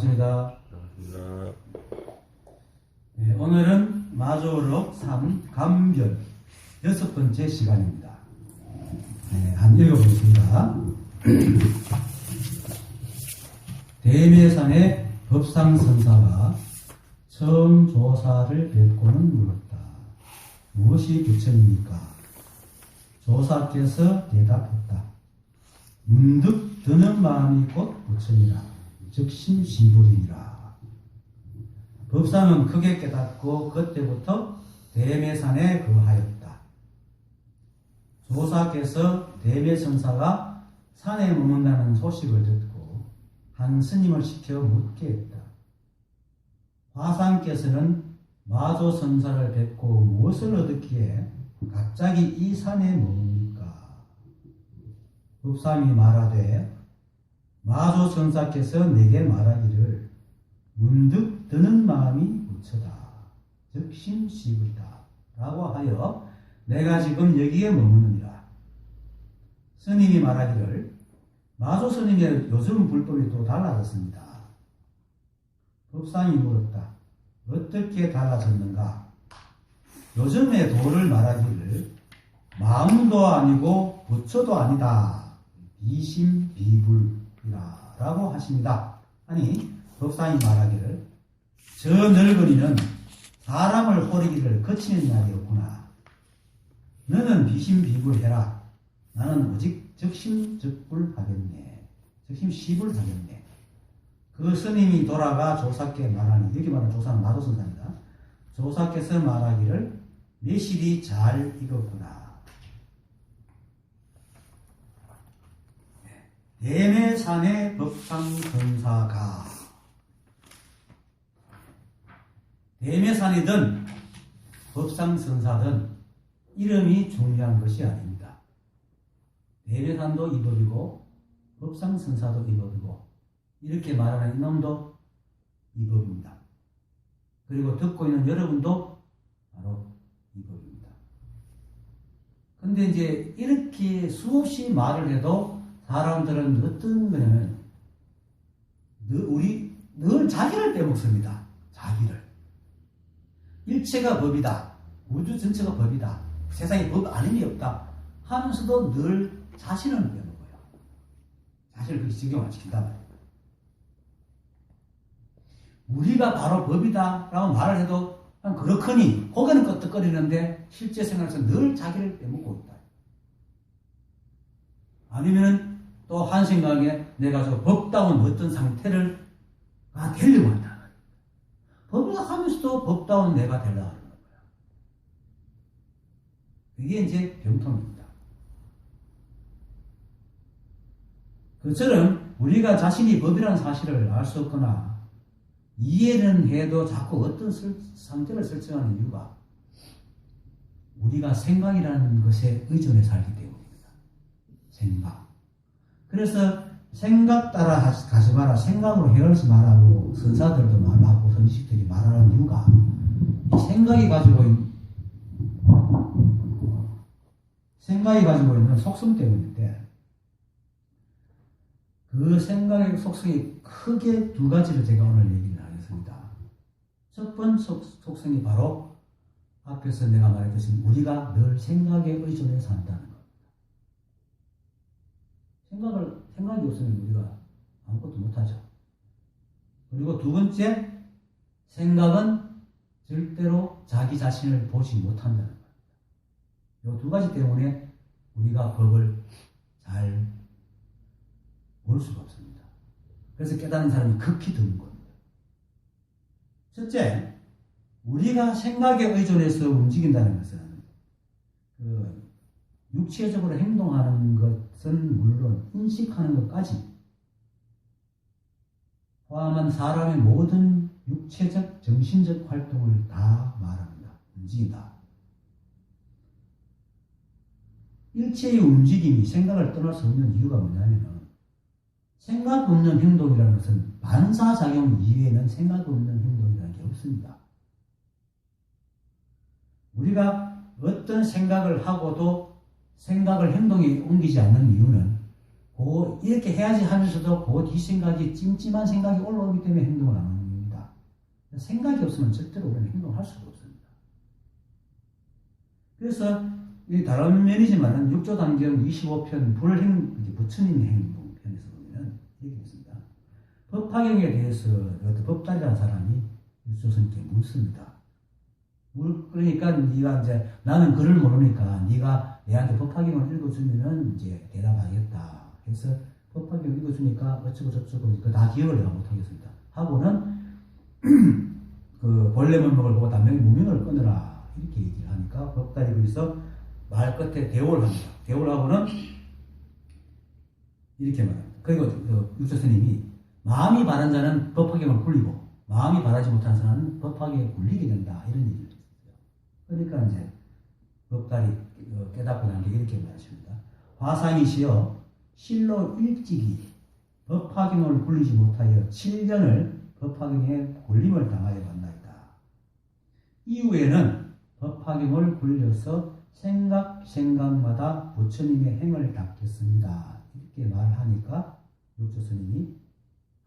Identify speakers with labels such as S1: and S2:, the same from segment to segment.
S1: 반갑습니다.
S2: 반갑습니다.
S1: 네, 오늘은 마조록 3 감변 6번째 시간입니다. 네, 한 읽어보겠습니다. 대매산의 법상선사가 처음 조사를 뵙고는 물었다. 무엇이 부처입니까? 조사께서 대답했다. 문득 드는 마음이 곧 부처니라. 즉 심시불이니라. 법상은 크게 깨닫고 그때부터 대매산에 거하였다. 조사께서 대매선사가 산에 머문다는 소식을 듣고 한 스님을 시켜 묻게 했다. 화상께서는 마조선사를 뵙고 무엇을 얻었기에 갑자기 이 산에 머뭅니까? 법상이 말하되 마조선사께서 내게 말하기를 문득 드는 마음이 부처다. 즉 심시불이다. 라고 하여 내가 지금 여기에 머무느니라. 스님이 말하기를 마조 스님의 요즘 불법이 또 달라졌습니다. 법상이 물었다. 어떻게 달라졌는가? 요즘의 도를 말하기를 마음도 아니고 부처도 아니다. 비심비불이라 라고 하십니다. 아니 법상이 말하기를 저 늙은이는 사람을 호리기를 거치는 날이었구나. 너는 비심비불해라. 나는 오직 즉심즉불하겠네. 즉심시불하겠네. 그 스님이 돌아가 조사께 말하니, 여기 말하는 조사는 마조선사입니다. 조사께서 말하기를 매실이 잘 익었구나. 대매산의 법상선사가 대매산이든 법상선사든 이름이 중요한 것이 아닙니다. 대매산도 이 법이고 법상선사도 이 법이고 이렇게 말하는 이놈도 이 법입니다. 그리고 듣고 있는 여러분도 바로 이 법입니다. 근데 이제 이렇게 수없이 말을 해도 사람들은 어떤 거냐면 늘 자기를 빼먹습니다. 자기를. 일체가 법이다. 우주 전체가 법이다. 세상에 법 아님이 없다. 하면서도 늘 자신을 빼먹어요. 자신을 그렇게 적용 안 시킨단 말이에요. 우리가 바로 법이다 라고 말을 해도 그렇거니 고개는 끄덕거리는데 실제 생활에서 늘 자기를 빼먹고 있다. 아니면은 또 한 생각에 내가 저 법다운 어떤 상태를 되려고 한다. 법이다 하면서도 법다운 내가 되려고 하는 거야. 그게 이제 병통입니다. 그처럼 우리가 자신이 법이라는 사실을 알 수 없거나 이해는 해도 자꾸 어떤 상태를 설정하는 이유가 우리가 생각이라는 것에 의존해 살기 때문입니다. 생각. 그래서 생각 따라 가지 마라, 생각으로 헤어지지 말라고 선사들도 말하고 선지식들이 말하는 이유가 이 생각이 가지고 있는 속성 때문인데 그 생각의 속성이 크게 두 가지를 제가 오늘 얘기를 하겠습니다. 첫 번째 속성이 바로 앞에서 내가 말했듯이 우리가 늘 생각에 의존해 산다는 것. 생각이 없으면 우리가 아무것도 못하죠. 그리고 두 번째, 생각은 절대로 자기 자신을 보지 못한다는 거예요. 이 두 가지 때문에 우리가 법을 잘 볼 수가 없습니다. 그래서 깨닫는 사람이 극히 드문 겁니다. 첫째, 우리가 생각에 의존해서 움직인다는 것은 육체적으로 행동하는 것은 물론 인식하는 것까지 포함한 사람의 모든 육체적, 정신적 활동을 다 말합니다. 움직인다. 일체의 움직임이 생각을 떠날 수 없는 이유가 뭐냐면 생각 없는 행동이라는 것은 반사작용 이외에는 생각 없는 행동이라는 게 없습니다. 우리가 어떤 생각을 하고도 생각을 행동에 옮기지 않는 이유는 그 이렇게 해야지 하면서도 그 뒷생각이 찜찜한 생각이 올라오기 때문에 행동을 안 하는 겁니다. 생각이 없으면 절대로 우리는 행동을 할 수가 없습니다. 그래서 다른 면이지만 6조 단경 25편 부처님의 행동편에서 보면 이렇게 있습니다. 법화경에 대해서 법달이라는 사람이 유조선께 묻습니다. 그러니까 네가 이제 나는 글을 모르니까 네가 내한테 법화경을 읽어주면은 이제 대답하겠다. 해서 법화경 읽어주니까 어쩌고 저쩌고 다 기억을 내가 못하겠습니다. 하고는 그 본래 문맥을 보고 단명히 무명을 끊으라 이렇게 얘기를 하니까 법달이 거기서 말 끝에 대오를 합니다. 대오를 하고는 이렇게 말합니다. 그리고 육조스님이 마음이 바른 자는 법화경을 굴리고 마음이 바라지 못한 자는 법화경에 굴리게 된다 이런 얘기를 했어요. 그러니까 이제 법달이 깨닫고 난 게 이렇게 말하십니다. 화상이시여 실로 일찍이 법화경을 굴리지 못하여 7년을 법화경에 굴림을 당하여 간다이다. 이후에는 법화경을 굴려서 생각마다 부처님의 행을 닦겠습니다. 이렇게 말하니까 육조스님이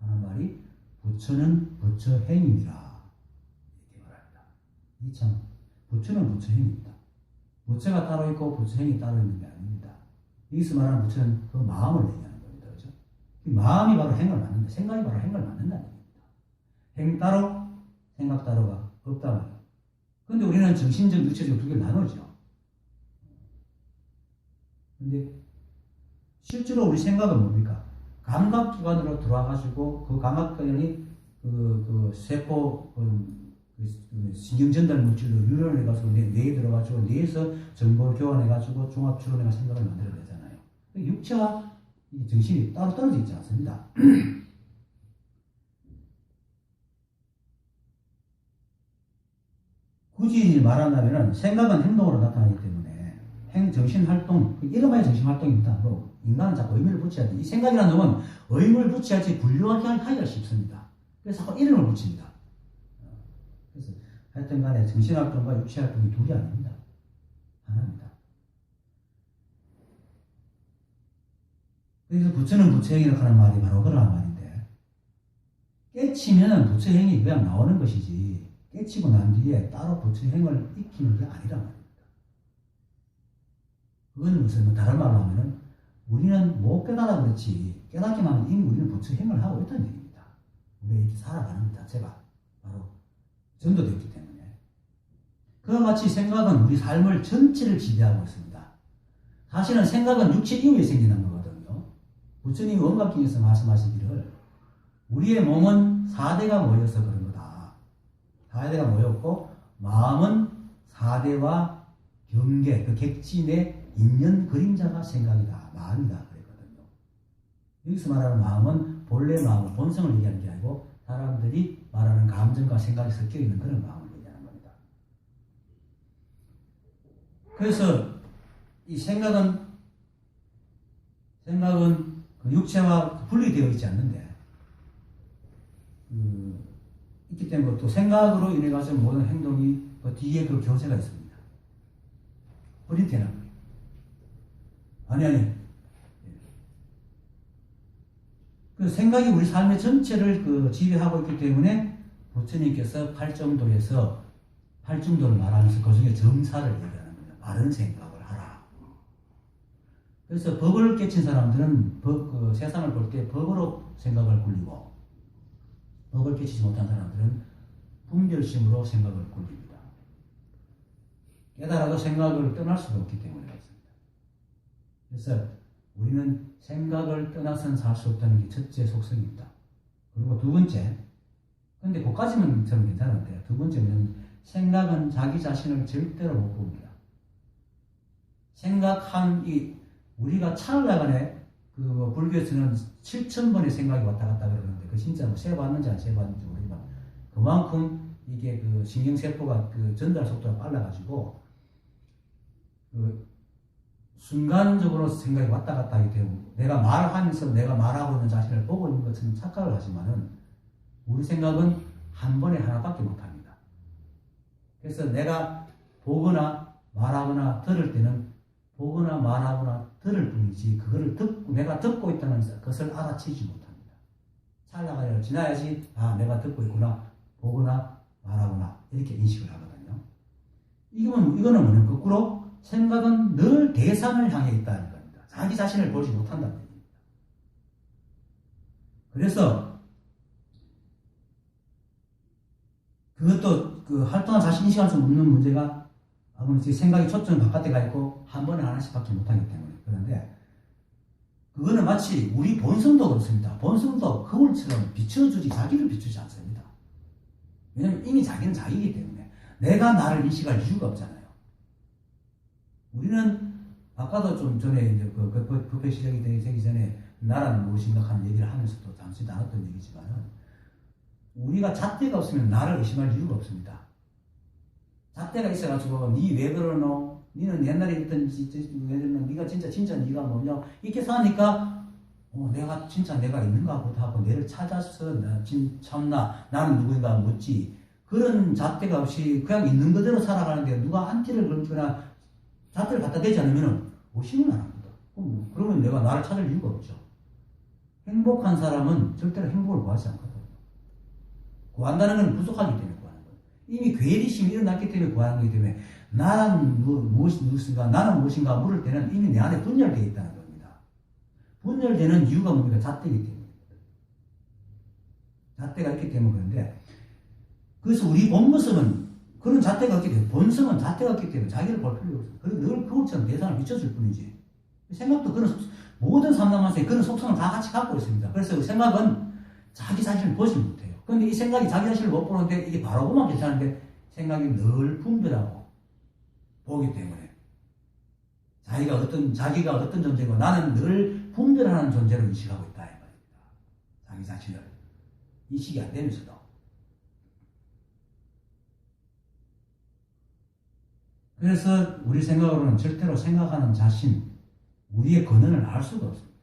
S1: 하는 말이 부처는 부처행입니다. 이렇게 말합니다. 이참 부처는 부처행입니다. 부처가 따로 있고 부처행이 따로 있는 게 아닙니다. 여기서 말하는 부처는 그 마음을 얘기하는 겁니다. 그렇죠? 마음이 바로 행을 만든다. 생각이 바로 행을 만든다는 얘기입니다. 행 따로 생각 따로가 없다 말이에요. 그런데 우리는 정신적, 육체적 두 개를 나누죠. 근데 실제로 우리 생각은 뭡니까? 감각기관으로 들어와가지고 그 감각기관이 그 세포 신경전달 물질로 유련을 해가지고 뇌에 들어가지고 뇌에서 정보를 교환해가지고 종합추론해가 생각을 만들어내잖아요. 육체와 정신이 따로 떨어져 있지 않습니다. 굳이 말한다면 생각은 행동으로 나타나기 때문에 정신활동, 이름하여 정신활동입니다. 인간은 자꾸 의미를 붙여야지. 이 생각이라는 놈은 의미를 붙여야지 분류하게 하기가 쉽습니다. 그래서 자꾸 이름을 붙입니다. 그래서 하여튼 간에 정신활동과 육체활동이 둘이 아닙니다. 하나입니다. 그래서 부처는 부처행이라고 하는 말이 바로 그런 말인데, 깨치면 부처행이 그냥 나오는 것이지, 깨치고 난 뒤에 따로 부처행을 익히는 게 아니란 말입니다. 그건 무슨 다른 말로 하면은 우리는 못 깨달아 그렇지 깨닫기만 하면 이미 우리는 부처행을 하고 있다는 얘기입니다. 우리가 이렇게 살아가는 것 자체가 바로 전도되었기 때문에. 그와 같이 생각은 우리 삶을 전체를 지배하고 있습니다. 사실은 생각은 육체 이후에 생기는 거거든요. 부처님이 원각경에서 말씀하시기를 우리의 몸은 4대가 모여서 그런 거다. 4대가 모였고 마음은 4대와 경계, 그 객진의 인연 그림자가 생각이다. 마음이다. 그랬거든요. 여기서 말하는 마음은 본래 마음, 본성을 얘기하는 게 아니고 사람들이 말하는 감정과 생각이 섞여 있는 그런 마음을 얘기하는 겁니다. 그래서 이 생각은 그 육체와 분리되어 있지 않는데 있기 때문에 또 생각으로 인해 가서 모든 행동이 그 뒤에 그 교세가 있습니다. 분리되는 거예요. 아니. 그 생각이 우리 삶의 전체를 지배하고 있기 때문에 부처님께서 팔정도에서 팔중도를 말하면서 그 중에 정사를 얘기하는 겁니다. 바른 생각을 하라. 그래서 법을 깨친 사람들은 세상을 볼 때 법으로 생각을 굴리고 법을 깨치지 못한 사람들은 분별심으로 생각을 굴립니다. 깨달아도 생각을 떠날 수가 없기 때문에 그렇습니다. 그래서 우리는 생각을 떠나서는 살 수 없다는 게 첫째 속성입니다. 그리고 두 번째, 근데 그까지는 저는 괜찮은데요. 두 번째는 생각은 자기 자신을 절대로 못 봅니다. 우리가 찰나간에 불교에서는 7,000번의 생각이 왔다 갔다 그러는데 그 진짜 세봤는지 안 세봤는지 모르지만 그만큼 이게 신경세포가 전달 속도가 빨라가지고 순간적으로 생각이 왔다 갔다 하기 때문에 내가 말하면서 내가 말하고 있는 자신을 보고 있는 것처럼 착각을 하지만은 우리 생각은 한 번에 하나밖에 못합니다. 그래서 내가 보거나 말하거나 들을 때는 보거나 말하거나 들을 뿐이지 그거를 듣고 내가 듣고 있다는 것을 알아채지 못합니다. 찰나가 지나야지 내가 듣고 있구나, 보거나 말하거나 이렇게 인식을 하거든요. 이거는 뭐냐? 거꾸로 생각은 늘 대상을 향해 있다는 겁니다. 자기 자신을 보지 못한다는 얘기입니다. 그래서 그것도 활동한 자신 인식할 수 없는 문제가 아무래도 생각이 초점이 바깥에 가 있고 한 번에 하나씩밖에 못하기 때문에. 그런데 그거는 마치 우리 본성도 그렇습니다. 본성도 거울처럼 비춰주지 자기를 비추지 않습니다. 왜냐하면 이미 자기는 자기이기 때문에 내가 나를 인식할 이유가 없잖아요. 우리는 아까도 좀 전에 이제 부패 시작이 되기 전에 나라는 무엇인가 하는 얘기를 하면서도 잠시 나눴던 얘기지만은 우리가 잣대가 없으면 나를 의심할 이유가 없습니다. 잣대가 있어가지고 니 왜 그러노? 니는 옛날에 있던 니가 진짜 니가 뭐냐? 이렇게 사니까 내가 진짜 내가 있는가 보다 하고 내를 찾아서 참나 나는 누구인가 묻지. 그런 잣대가 없이 그냥 있는 그대로 살아가는데 누가 안티를 걸거나 잣대를 갖다 대지 않으면 의심을 안 합니다. 그러면 내가 나를 찾을 이유가 없죠. 행복한 사람은 절대로 행복을 구하지 않거든요. 구한다는 건 부족하기 때문에 구하는 거예요. 이미 괴리심이 일어났기 때문에 구하는 거기 때문에 나는 무엇인가 나는 무엇인가 물을 때는 이미 내 안에 분열되어 있다는 겁니다. 분열되는 이유가 뭡니까? 잣대이기 때문에. 잣대가 있기 때문에 그런데 그래서 우리 본 모습은 그런 잣대가 없기 때문에 본성은 잣대가 없기 때문에 자기를 볼 필요가 없어요. 그래서 늘 그것처럼 대상을 비춰줄 뿐이지. 생각도 그런 모든 삼남한테 그런 속성을 다 같이 갖고 있습니다. 그래서 생각은 자기 자신을 보지 못해요. 그런데 이 생각이 자기 자신을 못 보는데 이게 바로 보면 괜찮은데 생각이 늘 분별하고 보기 때문에 자기가 어떤 존재고 나는 늘 분별하는 존재로 인식하고 있다 이 말입니다. 자기 자신을 인식이 안 되면서도. 그래서 우리 생각으로는 절대로 생각하는 자신, 우리의 근원을 알 수가 없습니다.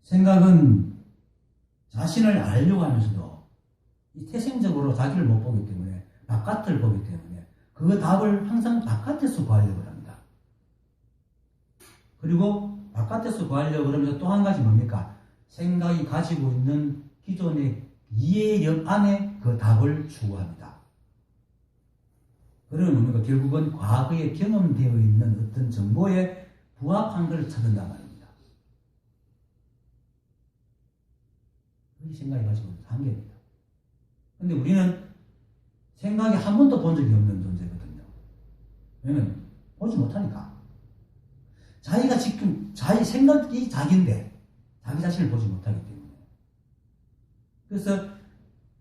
S1: 생각은 자신을 알려고 하면서도 이 태생적으로 자기를 못 보기 때문에 바깥을 보기 때문에 그 답을 항상 바깥에서 구하려고 합니다. 그리고 바깥에서 구하려고 그러면서 또 한 가지 뭡니까? 생각이 가지고 있는 기존의 이해력 안에 그 답을 추구합니다. 그러면 뭡니까? 결국은 과거에 경험되어 있는 어떤 정보에 부합한 걸 찾는단 말입니다. 그게 생각이 가지고 있는 한계입니다. 근데 우리는 생각이 한 번도 본 적이 없는 존재거든요. 왜냐면 보지 못하니까. 자기가 지금 자기 생각이 자기인데 자기 자신을 보지 못하기 때문에. 그래서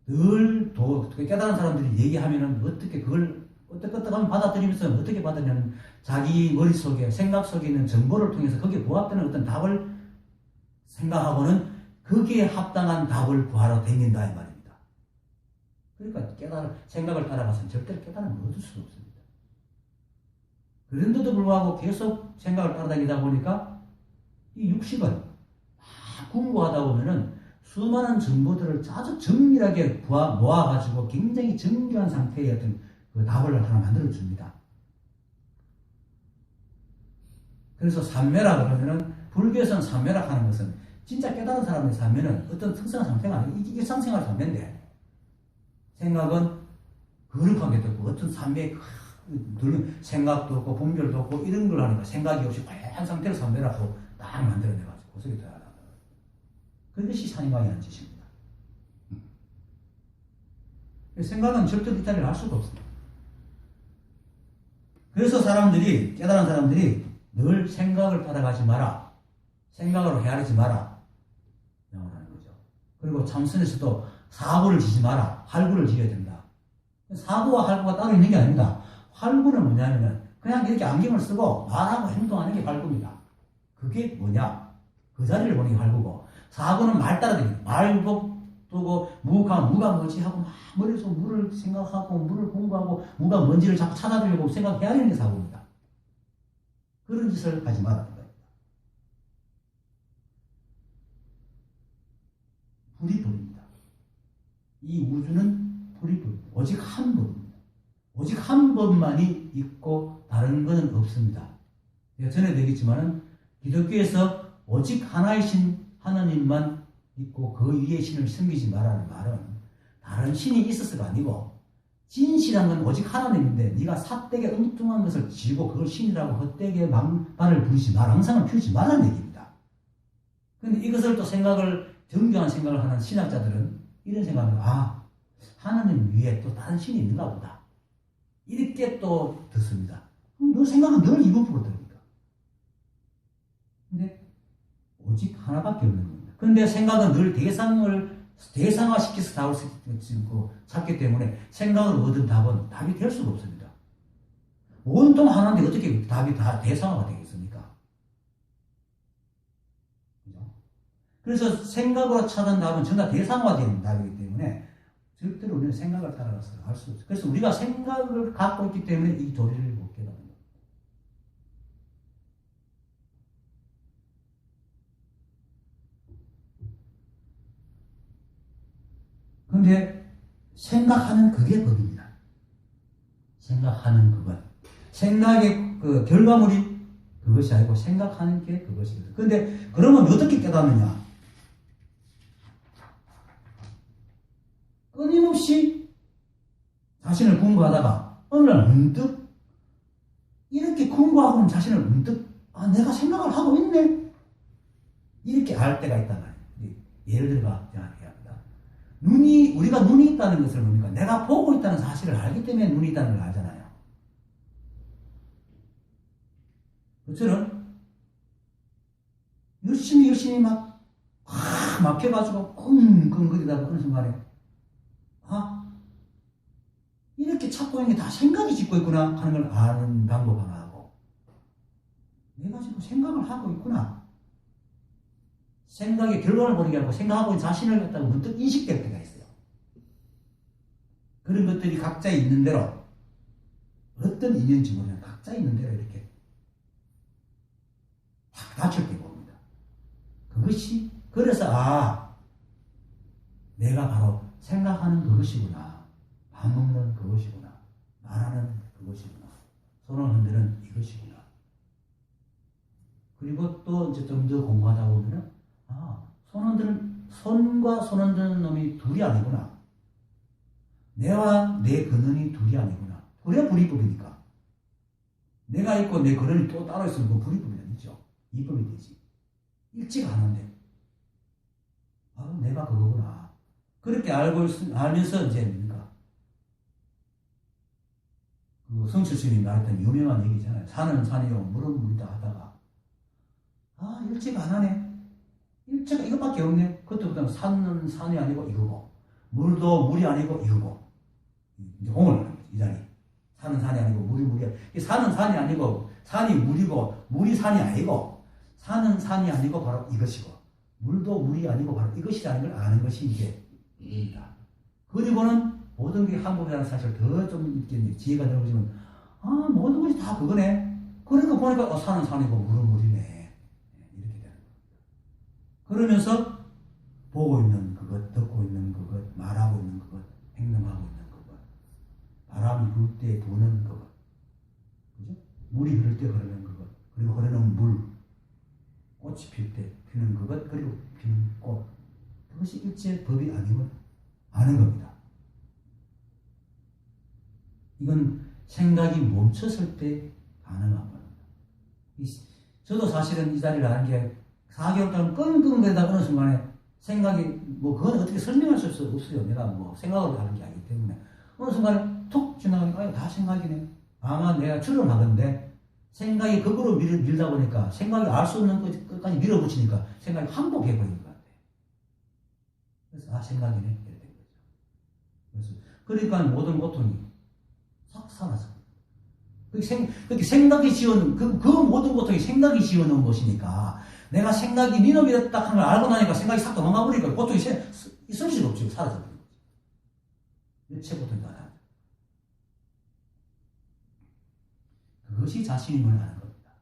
S1: 늘 깨달은 사람들이 얘기하면은 어떻게 그걸 어떻게 하면 받아들이면서 어떻게 받아들이냐면 자기 머릿속에 생각 속에 있는 정보를 통해서 거기에 부합되는 어떤 답을 생각하고는 거기에 합당한 답을 구하러 다닌다 이 말입니다. 그러니까 생각을 따라가서는 절대로 깨달음을 얻을 수가 없습니다. 그런데도 불구하고 계속 생각을 따라다니다 보니까 이 육식은 공부하다 보면은 수많은 정보들을 아주 정밀하게 모아가지고 굉장히 정교한 상태의 어떤 그 답을 하나 만들어줍니다. 그래서 삼매라 그러면은 불교에서는 삼매라 하는 것은 진짜 깨달은 사람의 삼매는 어떤 특성한 상태가 아니고 이게 일상생활 삼매인데 생각은 거룩하게 없고 어떤 삼매 생각도 없고 분별도 없고 이런 걸 하니까 생각이 없이 한 상태로 삼매라고 딱 만들어내가지고 고속이 돼야 한다. 그것이 산인광이라는 짓입니다. 생각은 절대 이탈을 할 수가 없습니다. 그래서 깨달은 사람들이 늘 생각을 따라가지 마라. 생각으로 헤아리지 마라. 명언하는 거죠. 그리고 참선에서도 사고를 지지 마라. 활구를 지어야 된다. 사고와 활구가 따로 있는 게 아닙니다. 활구는 뭐냐면은 그냥 이렇게 안경을 쓰고 말하고 행동하는 게 활구입니다. 그게 뭐냐? 그 자리를 보는 게 활구고 사고는 말 따라다니는 말고 또 무가 뭐지 하고 막 머릿속 물을 생각하고 물을 공부하고 무가 뭔지를 자꾸 찾아보려고 생각해야 하는 게 사고입니다. 그런 짓을 하지 말라는 거예요. 불이 불입니다. 이 우주는 불이 불입니다. 오직 한 오직 한 법만이 있고 다른 것은 없습니다. 제가 전에도 얘기했지만은 기독교에서 오직 하나이신 하나님만 있고 그 위에 신을 섬기지 말라는 말은 다른 신이 있어서가 아니고 진실한 건 오직 하나님인데 네가 삿되게 엉뚱한 것을 지고 그걸 신이라고 헛되게 말을 부리지 말, 앙상을 피우지 말라는 얘기입니다. 그런데 이것을 또 정교한 생각을 하는 신학자들은 이런 생각을 하나님 위에 또 다른 신이 있는가 보다. 이렇게 또 듣습니다. 너 생각은 늘 이분법으로 들으니까. 근데 오직 하나밖에 없는 겁니다. 그런데 생각은 늘 대상화시켜서 답을 찾기 때문에 생각을 얻은 답이 될 수가 없습니다. 온통 하나인데 어떻게 답이 다 대상화가 되겠습니까? 그래서 생각으로 찾은 답은 전부 다 대상화된 답이기 때문에 절대로 우리는 생각을 따라가서 알 수 없어요. 그래서 우리가 생각을 갖고 있기 때문에 이 도리를 못 깨닫는 겁니다. 그런데 생각하는 그게 법입니다. 생각하는 그것. 생각의 그 결과물이 그것이 아니고 생각하는 게 그것입니다. 그런데 그러면 어떻게 깨닫느냐? 끊임없이 자신을 공부하다가 어느 날 문득 이렇게 공부하고는 자신을 문득 내가 생각을 하고 있네 이렇게 알 때가 있단 말이에요. 예를 들어가 합니다. 우리가 눈이 있다는 것을 뭡니까? 내가 보고 있다는 사실을 알기 때문에 눈이 있다는 걸 알잖아요. 그처럼 열심히 막혀가지고 끙끙거리다가 어느 순간에 이렇게 찾고 있는 게 다 생각이 짓고 있구나 하는 걸 아는 방법 하나 하고, 내가 지금 생각을 하고 있구나. 생각의 결과를 보는 게 아니고 생각하고 있는 자신을 갖다가 문득 인식될 때가 있어요. 그런 것들이 각자 있는 대로 어떤 인연인지 모르면 각자 있는 대로 이렇게 딱 닫힐 때 봅니다. 그것이 그래서 내가 바로 생각하는 그것이구나. 밥 먹는 그것이구나. 말하는 그것이구나. 손을 흔드는 이것이구나. 그리고 또 이제 좀 더 공부하다 보면은 손과 손 흔드는 놈이 둘이 아니구나. 내와 내 근원이 둘이 아니구나. 그래야 불이법이니까. 내가 있고 내 근원이 또 따로 있으면 그 불이법이 아니죠. 이법이 되지. 일치가 않은데. 내가 그거구나. 그렇게 알면서 이제 뭡니까? 그 성철스님이 말했던 유명한 얘기잖아요. 산은 산이요, 물은 물이다 하다가 일치가 안 하네. 일체가 이것밖에 없네. 그때부터는 산은 산이 아니고 이거고, 물도 물이 아니고 이거고. 이제 공을 이 자리. 산은 산이 아니고 물이야. 산은 산이 아니고 산이 물이고 물이 산이 아니고 산은 산이 아니고 바로 이것이고 물도 물이 아니고 바로 이것이라는 걸 아는 것이 이게 입니다. 그리고는 모든 게 한국이라는 사실 더 좀 있겠네. 지혜가 넓어지면 모든 것이 다 그거네. 그러니까 보니까 산은 산이고 물은 물이네. 이렇게 되는 겁니다. 그러면서 보고 있는 그것, 듣고 있는 그것, 말하고 있는 그것, 행동하고 있는 그것, 바람이 불 때 부는 그것, 그죠? 물이 흐를 때 흐르는 그것, 그리고 흐르는 물, 꽃이 필 때 피는 그것, 그리고 피는 꽃, 그것이 일체 법이 아니면 아는 겁니다. 이건 생각이 멈췄을 때 가능한 겁니다. 저도 사실은 이 자리를 하는 게 4개월 동안 끙끙거리다 어느 순간에 생각이 그건 어떻게 설명할 수 없어요. 내가 생각으로 하는 게 아니기 때문에 어느 순간에 툭 지나가니까 다 생각이네. 아마 내가 추론하건데 생각이 거꾸로 밀다 보니까 생각이 알 수 없는 끝까지 밀어붙이니까 생각이 항복해버리는 것 같아요. 그래서 생각이네. 이렇게 된 거죠. 그러니까 모든 고통이 싹 사라져. 그렇게 생각이 지어놓은, 그 모든 고통이 생각이 지어놓은 것이니까 내가 생각이 네 놈이다 딱 하는 걸 알고 나니까 생각이 싹 도망가 버리니까 고통이 있을 수가 없죠. 사라져 버리는 거죠. 일체 고통이 다 나죠. 그것이 자신임을 아는 겁니다.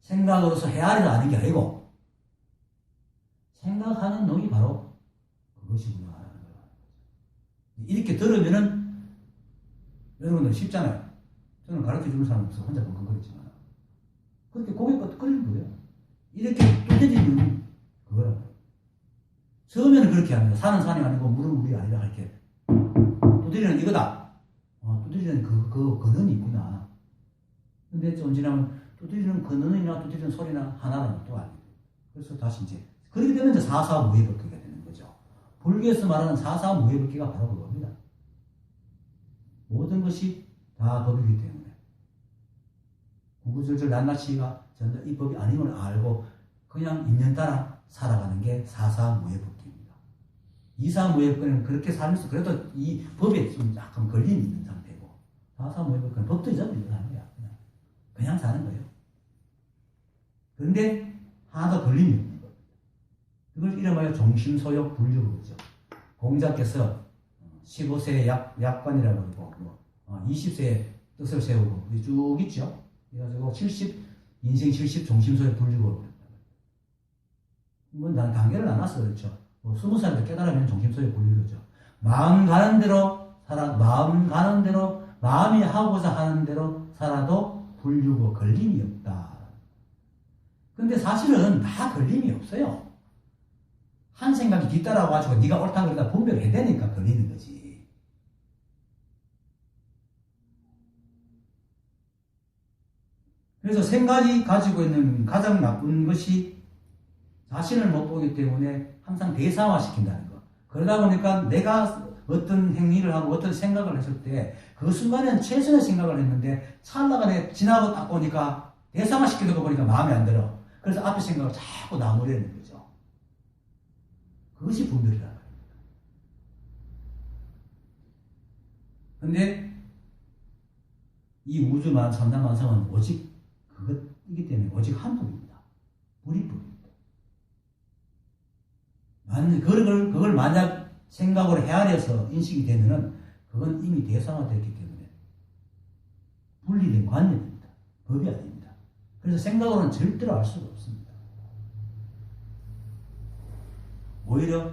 S1: 생각으로서 헤아리려 하는 게 아니고 생각하는 놈이 바로 그것이구나 하는 거예요. 이렇게 들으면은 여러분들 쉽잖아요. 저는 가르쳐 주는 사람 없어. 혼자 벙벙거리지만. 그렇게 고개가 끓이는 거예요. 이렇게 두드리는 이유는 그거라고. 처음에는 그렇게 합니다. 산은 산이 아니고 물은 물이 아니라 이렇게. 두드리는 이거다. 두드리는 그 근원이 있구나. 근데 좀 지나면 두드리는 근원이나 두드리는 소리나 하나는 또 아니에요. 그래서 다시 이제 그렇게 되면 이제 사사무예법계가 되는 거죠. 불교에서 말하는 사사무예법계가 바로 그겁니다. 모든 것이 다 법이기 때문에 구구절절 낱낱이가 전부 이 법이 아님을 알고 그냥 인연 따라 살아가는 게 사사무예법계입니다. 이사무예법계는 그렇게 살면서 그래도 이 법에 좀 약간 걸림이 있는 상태고, 사사무예법계는 법도 잊어버리고 하는 거야. 그냥 사는 거예요. 그런데 하나도 걸림이 없는 거예요. 그걸 이름하여 종심소욕 분류법이죠. 공자께서 15세의 약관이라고 그러고 20세에 뜻을 세우고 쭉 있죠. 그래가지고 인생 70 종심소욕 분류법을 뭐 단계를 나눴어. 그렇죠. 뭐 20살부터 깨달으면 종심소욕 분류죠. 마음 가는 대로 마음 가는 대로 마음이 하고자 하는 대로 살아도 불류고 걸림이 없다. 근데 사실은 다 걸림이 없어요. 한 생각이 뒤따라와 가지고 네가 옳다 그러다 분별해야 되니까 걸리는 거지. 그래서 생각이 가지고 있는 가장 나쁜 것이 자신을 못 보기 때문에 항상 대사화시킨다는 거. 그러다 보니까 내가 어떤 행위를 하고 어떤 생각을 했을 때 그 순간에는 최선의 생각을 했는데 찰나가 지나고 딱 보니까 대사화시키는 거 보니까 마음에 안 들어. 그래서 앞에 생각을 자꾸 나무려는 거죠. 그것이 분별이라는 거예요. 근데 이 우주만 삼단만상은 오직 그것이기 때문에 오직 한 법입니다. 불이법입니다. 그걸 만약 생각으로 헤아려서 인식이 되면은 그건 이미 대상화됐기 때문에 분리된 관념입니다. 법이 아닙니다. 그래서 생각으로는 절대로 알 수가 없습니다. 오히려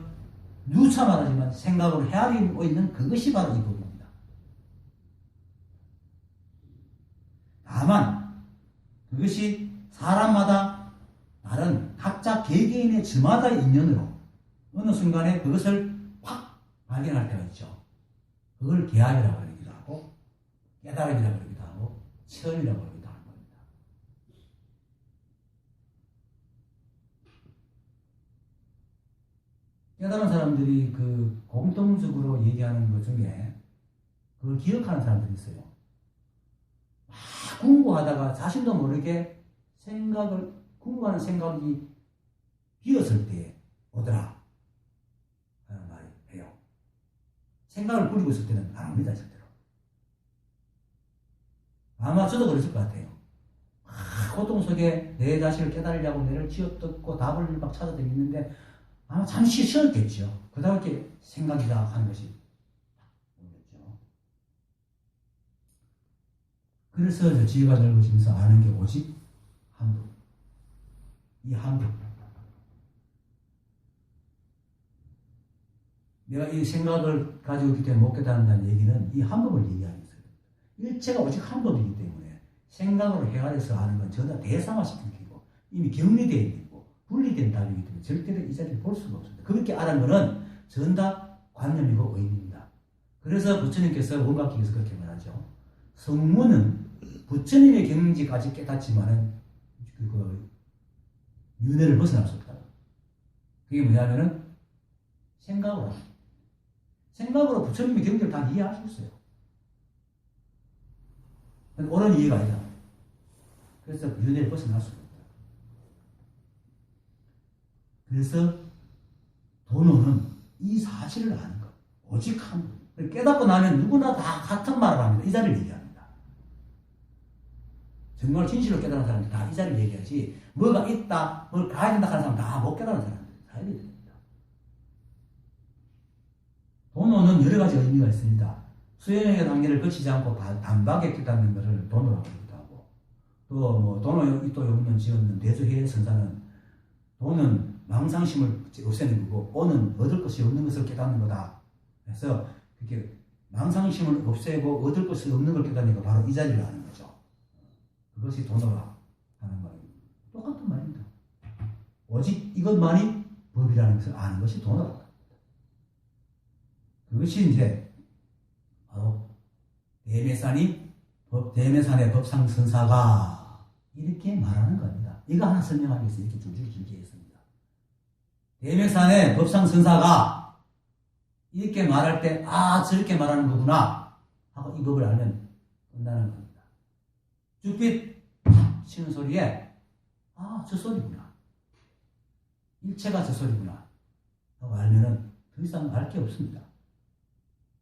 S1: 누차 말하지만 생각으로 헤아리고 있는 그것이 바로 이 법입니다. 다만 그것이 사람마다 다른 각자 개개인의 저마다의 인연으로 어느 순간에 그것을 확 발견할 때가 있죠. 그걸 계합이라고 그러기도 하고 깨달음이라고 그러기도 하고 체험이라고 그러기도 하는 겁니다. 깨달은 사람들이 그 공통적으로 얘기하는 것 중에 그걸 기억하는 사람들이 있어요. 막 공부하다가 자신도 모르게 공부하는 생각이 비었을 때 오더라 하는 말이 해요. 생각을 부리고 있을 때는 안 합니다. 절대로. 아마 저도 그랬을 것 같아요. 고통 속에 내 자신을 깨달으려고 뇌를 쥐어뜯고 답을 막 찾아다니는데 아마 잠시 쉬었겠죠. 그 다음에 이렇게 생각이다 하는 것이 모르겠죠. 그래서 지혜가 넓어지면서 아는 게 오직 한 법. 이 한 법. 내가 이 생각을 가지고 있기 때문에 못 깨닫는다는 얘기는 이 한 법을 얘기하는 거예요. 일체가 오직 한 법이기 때문에 생각으로 헤아려서 아는 건 전혀 대상화시키고 이미 격리되어 있고 분리된 답이기 때문에 절대로 이 자리를 볼 수가 없습니다. 그렇게 알은 것은 전다 관념이고 의미입니다. 그래서 부처님께서 원각기에서 그렇게 말하죠. 성문은 부처님의 경지까지 깨닫지만은 윤회를 벗어날 수 없다. 그게 뭐냐면은 생각으로 부처님의 경지를 다 이해할 수 있어요. 옳은 이해가 아니다. 그래서 윤회를 벗어날 수가 없다. 그래서 도노는 이 사실을 아는 것. 오직 한 것. 깨닫고 나면 누구나 다 같은 말을 합니다. 이 자리를 얘기합니다. 정말 진실로 깨달은 사람들 다 이 자리를 얘기하지 뭐가 있다, 뭘 가야 된다 하는 사람 다 못 깨달은 사람들 다 얘기해야 됩니다. 도노는 여러 가지 의미가 있습니다. 수행의 단계를 거치지 않고 단박에 깨닫는 것을 도노라고 하기도 하고 또 뭐 도노 또 용문 지었는 대주해 선사는 도는 망상심을 없애는 거고 오는 얻을 것이 없는 것을 깨닫는 거다. 그래서 그렇게 망상심을 없애고 얻을 것이 없는 걸 깨닫으니까 바로 이 자리를 아는 거죠. 그것이 도노라 하는 말입니다. 똑같은 말입니다. 오직 이것만이 법이라는 것을 아는 것이 도노라. 그것이 이제 바로 대매산의 법상선사가 이렇게 말하는 겁니다. 이거 하나 설명하기 위해서 이렇게 줄줄이 길게 했습니다. 대매산의 법상선사가 이렇게 말할 때, 아, 저렇게 말하는 거구나 하고 이 법을 알면 끝나는 겁니다. 죽빛 치는 소리에, 아, 저 소리구나. 일체가 저 소리구나 하고 알면은 더 이상 알 게 없습니다.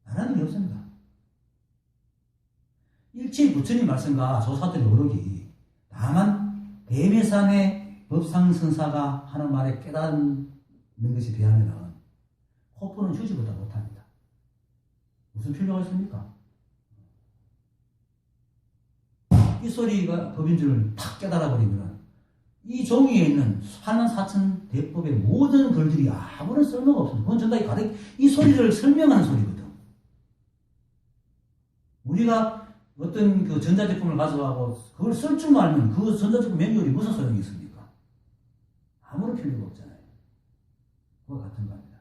S1: 다른 일이 없습니다. 일체 부처님 말씀과 조사들의 오록이 다만 대매산의 법상선사가 하는 말에 깨닫는 것에 비하면 코프는 휴지보다 못합니다. 무슨 필요가 있습니까? 이 소리가 법인 줄을 탁 깨달아버리면 이 종이에 있는 84,000 대법의 모든 글들이 아무런 쓸모가 없습니다. 그건 전부 다 이 소리를 설명하는 소리거든. 우리가 어떤 그 전자제품을 가져가고 그걸 쓸 줄만 알면 그 전자제품 매뉴얼이 무슨 소용이 있습니까? 아무런 필요가 없잖아요. 그거 같은 겁니다.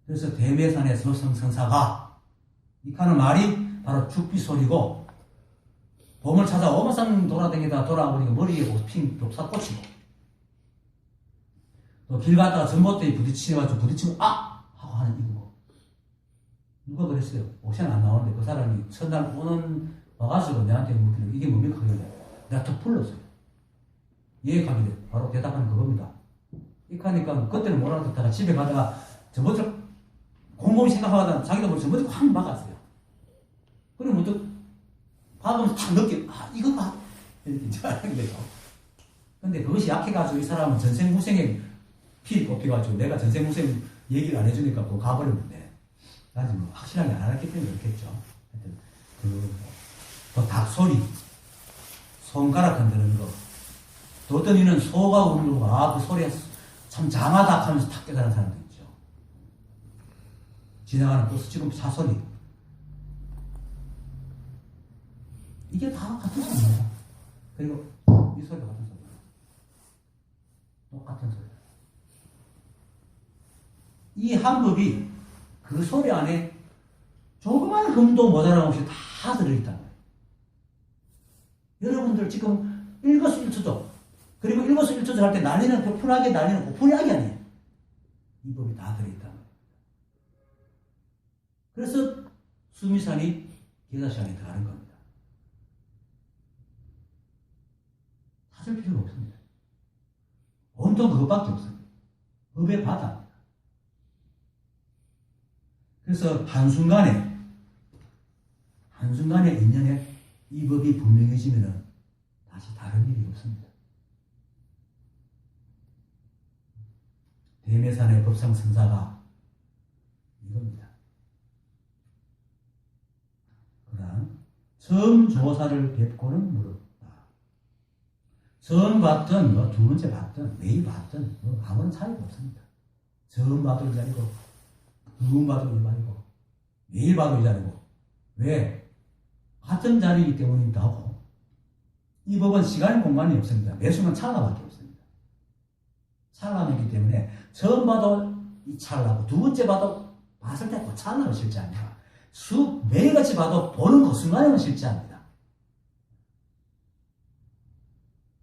S1: 그래서 대매산의 법상선사가 이카는 말이 바로 죽비 소리고 봄을 찾아 오마상 돌아다니다 돌아오니까 머리에 핀 독사 꽂히고 또 길 갔다가 전봇대에 부딪히고 아! 하고 하는 이거 누가 그랬어요? 옥션 안 나오는데 그 사람이 첫날 오는 와가지고 내한테 묻기를 이게 뭡니까? 내가 더 불렀어요. 이해하길래 바로 대답하는 그겁니다. 이하니까 그때는 못 알아듣다가 집에 가다가 전봇대를 곰곰이 생각하다가 자기도 모르게 전봇대를 확 막았어요. 그러면 또 봐보면서 탁 느끼, 아, 이거 봐. 이렇게 이제 하는 거죠. 근데 그것이 약해가지고 이 사람은 전생무생에 피 꼽혀가지고 내가 전생무생 얘기를 안 해주니까 그거 가버렸는데 아직 뭐 확실하게 안 알았기 때문에 그렇겠죠. 하여튼, 또 닭소리, 손가락 흔드는 거, 또 어떤 이는 소가 울고, 아, 그 소리가 참 장하다 하면서 탁 깨달은 사람도 있죠. 지나가는 버스 지금 차 소리. 이게 다 같은 소리입니다. 그리고 이 소리도 같은 소리예요. 똑같은 소리예요. 이 한 법이 그 소리 안에 조그만 흠도 모자람 없이 다 들어있다는 거예요. 여러분들 지금 일거수일투족 그리고 일거수일투족 할 때 난리는 고풀하게 난리는 고풀하게 아니에요. 이 법이 다 들어있다는 거예요. 그래서 수미산이 계사시간에 들어가는 겁니다. 찾을 필요가 없습니다. 온통 그것밖에 없습니다. 법의 바다입니다. 그래서 한순간에 인연에 이 법이 분명해지면 다시 다른 일이 없습니다. 대매산의 법상선사가 이겁니다. 그 다음 처음 조사를 뵙고는 물었다. 처음 봤든 두 번째 봤든 매일 봤든 아무런 차이가 없습니다. 처음 봐도 이 자리고 두 번 봐도 이 자리고 매일 봐도 이 자리고 왜? 같은 자리이기 때문이기도 하고 이 법은 시간 공간이 없습니다. 매 순간 찰나밖에 없습니다. 찰나이기 때문에 처음 봐도 이 찰나고 두 번째 봐도 봤을 때 그 찰나를 실제합니다. 매일같이 봐도 보는 그 순간에는 실제합니다.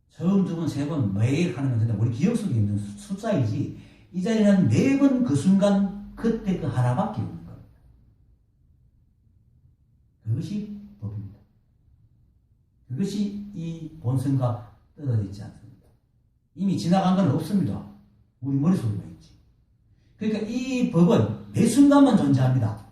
S1: 처음, 두 번, 세 번 매일 하는 것은 우리 기억 속에 있는 숫자이지 이 자리는 매번 그 순간 그때 그 하나밖에 없는 겁니다. 그것이 법입니다. 그것이 이 본성과 떨어져 있지 않습니다. 이미 지나간 건 없습니다. 우리 머릿속에만 있지. 그러니까 이 법은 매 순간만 존재합니다.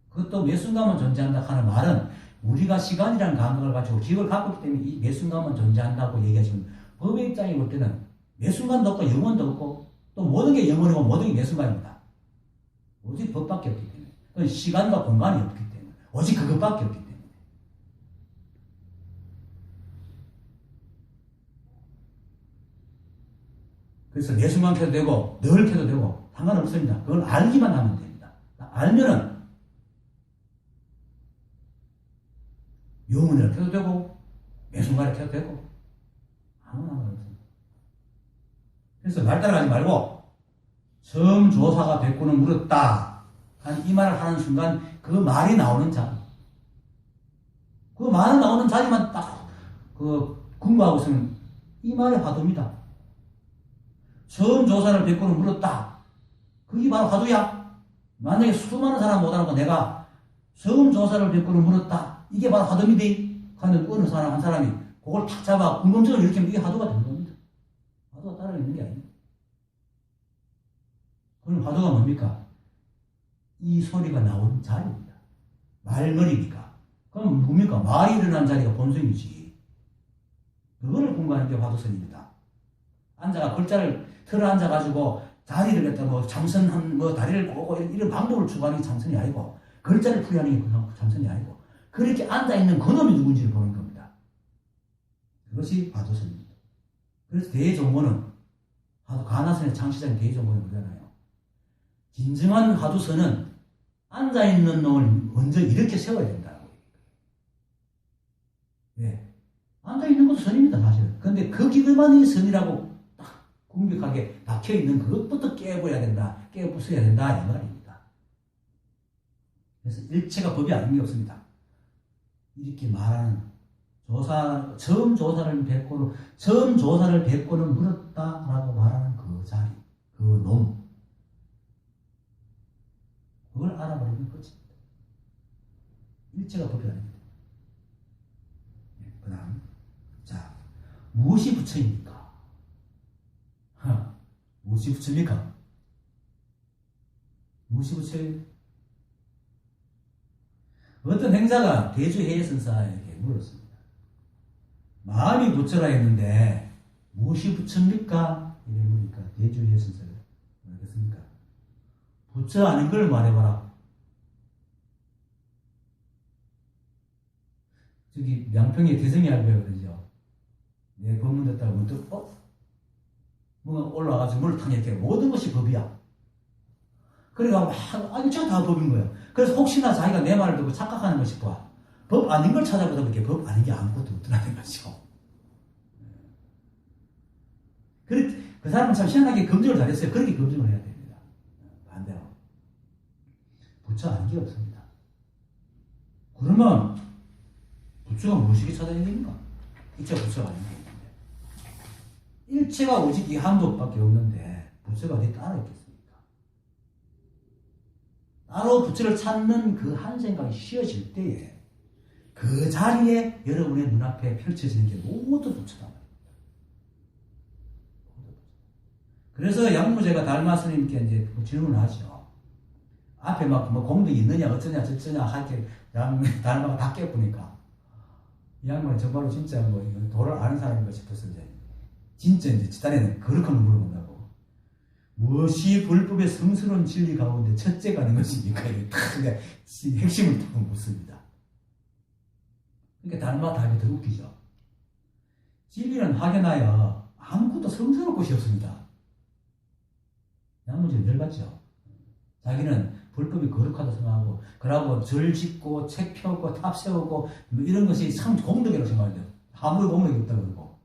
S1: 그것도 매 순간만 존재한다 하는 말은 우리가 시간이라는 감각을 가지고 기억을 갖고 있기 때문에 이 매 순간만 존재한다고 얘기하시면 법의 입장에 볼 때는 매 순간도 없고 영원도 없고 또 모든 게 영원이고 모든 게 매 순간입니다. 오직 법밖에 없기 때문에. 그건 시간과 공간이 없기 때문에. 오직 그것밖에 없기 때문에. 그래서 매 순간 켜도 되고 늘 켜도 되고 상관없습니다. 그걸 알기만 하면 됩니다. 알면은 요문을 켜도 되고 매순간에 켜도 되고 아무나 없습니다. 그래서 말 따라가지 말고 점조사가 백구는 물었다 한 이 말을 하는 순간 그 말이 나오는 자리, 그 말이 나오는 자리만 딱 궁금하고 있으면 이 말의 화두입니다. 점조사를 백구는 물었다, 그게 바로 화두야. 만약에 수많은 사람 못 알아보고 내가 점조사를 백구는 물었다, 이게 바로 화두입니다 하는 어느 사람 한 사람이 그걸 탁 잡아 궁금증을 일으키면 이게 화두가 되는 겁니다. 화두가 따로 있는 게 아닙니다. 그럼 화두가 뭡니까? 이 소리가 나오는 자리입니다. 말머리니까. 그럼 뭡니까? 말이 일어난 자리가 본성이지. 그거를 공부하는 게 화두선입니다. 앉아가 글자를 틀어 앉아가지고 자리를 갖다 참선 다리를 꼬고 이런 방법을 추구하는 게 참선이 아니고, 글자를 풀이하는 게 참선이 아니고, 그렇게 앉아있는 그놈이 누군지를 보는 겁니다. 그것이 화두선입니다. 그래서 대종보는 가나선의 창시자인 대종보는 그러잖아요. 진정한 화두선은 앉아있는 놈을 먼저 이렇게 세워야 된다고. 네. 앉아있는 것도 선입니다, 사실은. 근데 그 기도만이 선이라고 딱 궁격하게 박혀있는 그것부터 깨부어야 된다, 깨부숴야 된다, 이 말입니다. 그래서 일체가 법이 아닌 게 없습니다. 이렇게 말하는 처음 조사를 뵙고는 물었다라고 말하는 그 자리, 그 놈, 그걸 알아버리면 끝입니다. 일체가 법이 아닙니다. 그 다음, 자, 무엇이 부처입니까? 무엇이 부처입니까? 무엇이 부처예요? 어떤 행자가 대주해선사에게 물었습니다. 마음이 부처라 했는데 무엇이 부처입니까? 이래 물으니까 대주해선사가 뭐라겠습니까? 부처 아닌 걸 말해봐라. 저기 양평에 대성이 알고요 그러죠. 내 법문 듣다가 문득 뭔가 올라와가지고 물을 탕 이렇게 모든 것이 법이야. 그래가 이거 다 법인 거예요. 그래서 혹시나 자기가 내 말을 듣고 착각하는 것이 법 아닌 걸 찾아보다 보니까 법 아닌 게 아무것도 없더라는 것이고. 그 사람은 참 희한하게 검증을 잘했어요. 그렇게 검증을 해야 됩니다. 반대로. 부처 아닌 게 없습니다. 그러면 부처가 무엇이게 찾아야 됩니까? 일체가 부처가 아닌 게 있는데. 일체가 오직 이 한 법밖에 없는데 부처가 어디 따로 있겠습니까? 따로 부처를 찾는 그 한 생각이 쉬어질 때에 그 자리에 여러분의 눈앞에 펼쳐지는 게 모두 부처다 말입니다. 그래서 양무제가 달마 스님께 이제 질문하죠. 앞에 막 공덕이 있느냐 어쩌냐 저쩌냐 할게 달마가 다 깨보니까 이 양반이 정말로 진짜 도를 아는 사람인가 싶어서 진짜 이제 지단에는 그렇게 물어본다고. 무엇이 불법의 성스러운 진리 가운데 첫째가 아닌 것입니까? 이게 딱 핵심을 딱 묻습니다. 그러니까 달마 답이 더 웃기죠. 진리는 확연하여 아무것도 성스러울 것이 없습니다. 양무제는 열받죠. 자기는 불법이 거룩하다 생각하고, 그러고 절 짓고 책 펴고 탑 세우고 이런 것이 참 공덕이라고 생각하는데 아무리 공덕이 없다고 그러고,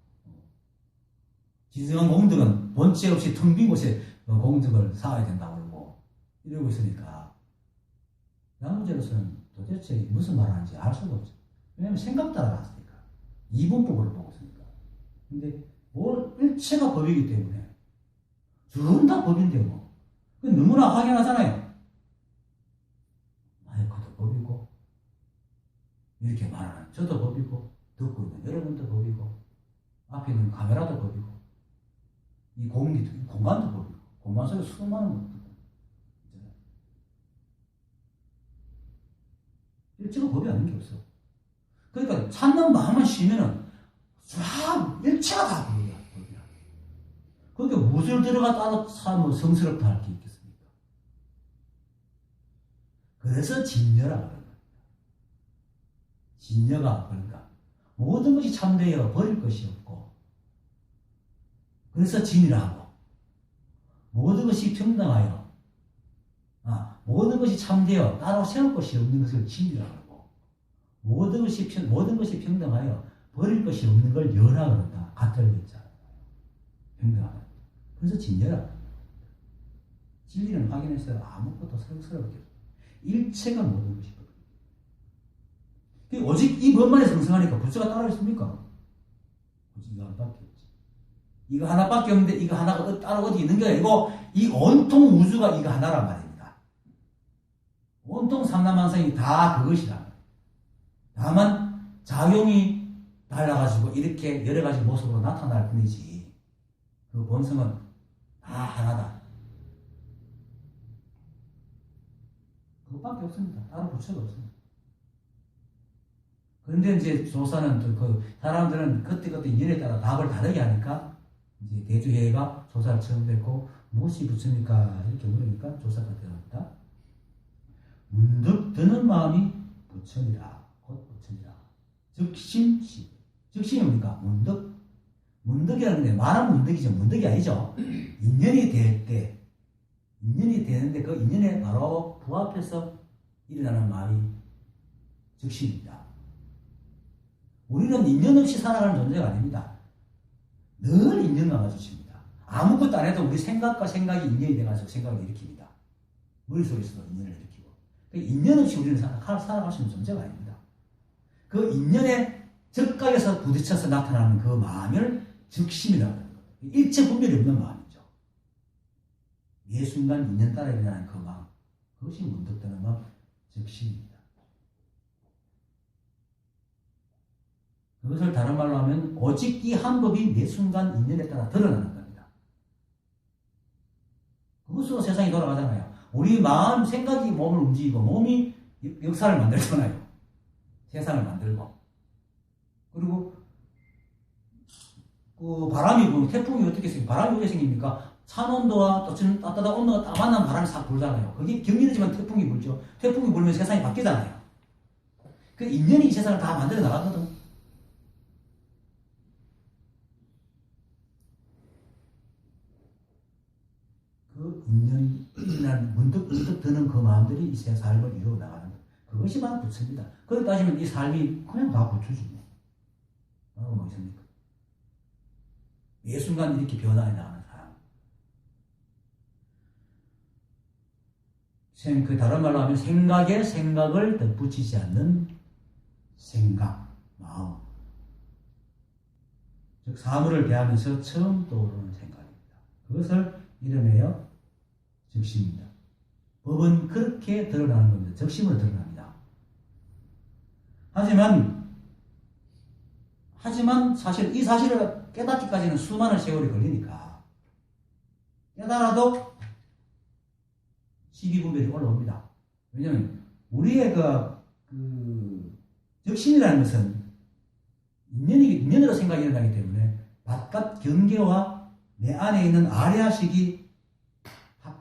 S1: 진정한 공덕은 본체 없이 텅 빈 곳에 공덕을 쌓아야 된다고 그러고 이러고 있으니까 양무제로서는 도대체 무슨 말을 하는지 알 수가 없죠. 왜냐하면 생각 따라갔으니까, 이분법을 보고 있으니까. 근데 일체가 법이기 때문에 전 다 법인데 뭐 너무나 확연하잖아요. 마이크도 법이고 이렇게 말하는 저도 법이고 듣고 있는 여러분도 법이고 앞에 있는 카메라도 법이고 이 공간도 법이고 공간 속에 수많은 것도 일체가 법이 아닌 게 없어. 그러니까 찾는 마음만 쉬면은 쫙 일체가 다 법이야. 그러니까 무엇을 들어가 따로 성스럽다 할 게 있겠습니까? 그래서 진여라고 그러는 겁니다. 진여가 그러니까 모든 것이 참되어 버릴 것이 없고, 그래서 진이라 하고, 모든 것이 평등하여 모든 것이 참되어 따로 세울 것이 없는 것을 진리라고 하고, 모든 것이 평등하여 버릴 것이 없는 걸 여라 그런다. 같을 여자. 평등하다. 그래서 진리라. 진리는 확인해서 아무것도 새롭게 없어. 일체가 모든 것이거든. 오직 이 법만에 성성하니까 부처가 따로 있습니까? 오직 이거 하나밖에 없지. 이거 하나밖에 없는데 이거 하나가 따로 어디 있는 게 아니고 이 온통 우주가 이거 하나란 말입니다. 온통 삼라만상이 다 그것이다. 다만 작용이 달라가지고 이렇게 여러 가지 모습으로 나타날 뿐이지 그 본성은 다 하나다. 그것밖에 없습니다. 다른 부처가 없습니다. 그런데 이제 조사는 그 사람들은 그때그때 인연에 따라 답을 다르게 하니까 이제 대주회가 조사를 처음 뵙고 무엇이 부처입니까? 이렇게 물으니까 조사가 되었다. 문득 드는 마음이 부처니라. 곧 부처니라. 즉심시. 즉심이 뭡니까? 문득. 문득이라는 게 말하면 문득이죠. 문득이 아니죠. 인연이 될 때. 인연이 되는데 그 인연에 바로 부합해서 일어나는 마음이 즉심입니다. 우리는 인연 없이 살아가는 존재가 아닙니다. 늘 인연과 마주칩니다. 아무것도 안 해도 우리 생각과 생각이 인연이 돼가지고 생각을 일으킵니다. 머릿속에서도 인연을 일으키고. 인연 없이 우리는 살아갈 수 있는 존재가 아닙니다. 그 인연에 적각에서 부딪혀서 나타나는 그 마음을 즉심이라고 하는 거예요. 일체 분별이 없는 마음이죠. 매 순간 인연 따라 일어나는 그 마음. 그것이 문득 드는 마음, 즉심입니다. 그것을 다른 말로 하면 오직 이 한 법이 매 순간 인연에 따라 드러나는 겁니다. 그것으로 세상이 돌아가잖아요. 우리 마음, 생각이 몸을 움직이고 몸이 역사를 만들잖아요. 세상을 만들고. 그리고 그 바람이 불고 태풍이 어떻게 생깁니까? 바람이 어떻게 생깁니까? 찬온도와 또 따뜻한 온도가 딱 만나면 바람이 싹 불잖아요. 그게 격렬하지만 태풍이 불죠. 태풍이 불면 세상이 바뀌잖아요. 그 인연이 이 세상을 다 만들어 나가거든. 그 인연이 일어난 문득 드는 그 마음들이 이 삶을 이루어 나가는 것. 그것이 바로 부처입니다. 그렇게 따지면 이 삶이 그냥 다 부처지. 뭐 있습니까? 매 순간 이렇게 변화해 나가는 사람. 그 다른 말로 하면 생각에 생각을 덧붙이지 않는 생각, 마음. 즉 사물을 대하면서 처음 떠오르는 생각입니다. 그것을 이름하여 적심입니다. 법은 그렇게 드러나는 겁니다. 적심으로 드러납니다. 하지만 사실 이 사실을 깨닫기까지는 수많은 세월이 걸리니까 깨달아도 12분별이 올라옵니다. 왜냐하면 우리의 그 적심이라는 것은 인연으로 생각이 일어나기 때문에 바깥 경계와 내 안에 있는 아래아식이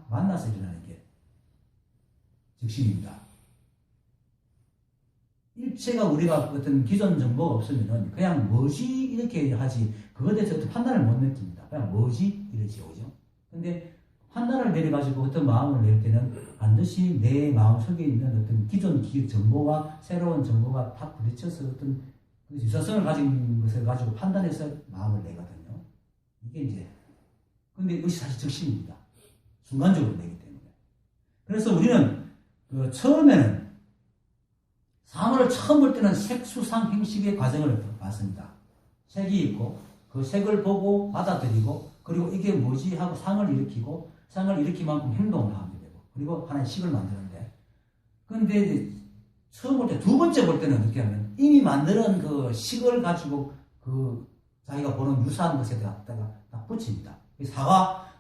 S1: 만나서 일어나는 게 적심입니다. 일체가 우리가 어떤 기존 정보가 없으면 그냥 뭐지 이렇게 하지 그것에 대해서 어떤 판단을 못 느낍니다. 그냥 뭐지 이러지 오죠. 근데 판단을 내려가지고 어떤 마음을 낼 때는 반드시 내 마음 속에 있는 어떤 기존 정보와 새로운 정보가 다 부딪혀서 어떤 유사성을 가진 것을 가지고 판단해서 마음을 내거든요. 이게 이제 근데 이것이 사실 적심입니다. 순간적으로 내기 때문에. 그래서 우리는 처음에는 사물을 처음 볼 때는 색수상 행식의 과정을 봤습니다. 색이 있고 그 색을 보고 받아들이고 그리고 이게 뭐지 하고 상을 일으키고 상을 일으킨 만큼 행동을 하게 되고 그리고 하나의 식을 만드는데 근데 처음 볼 때 두 번째 볼 때는 어떻게 하면 이미 만드는 그 식을 가지고 그 자기가 보는 유사한 것에 갖다가 딱 붙입니다.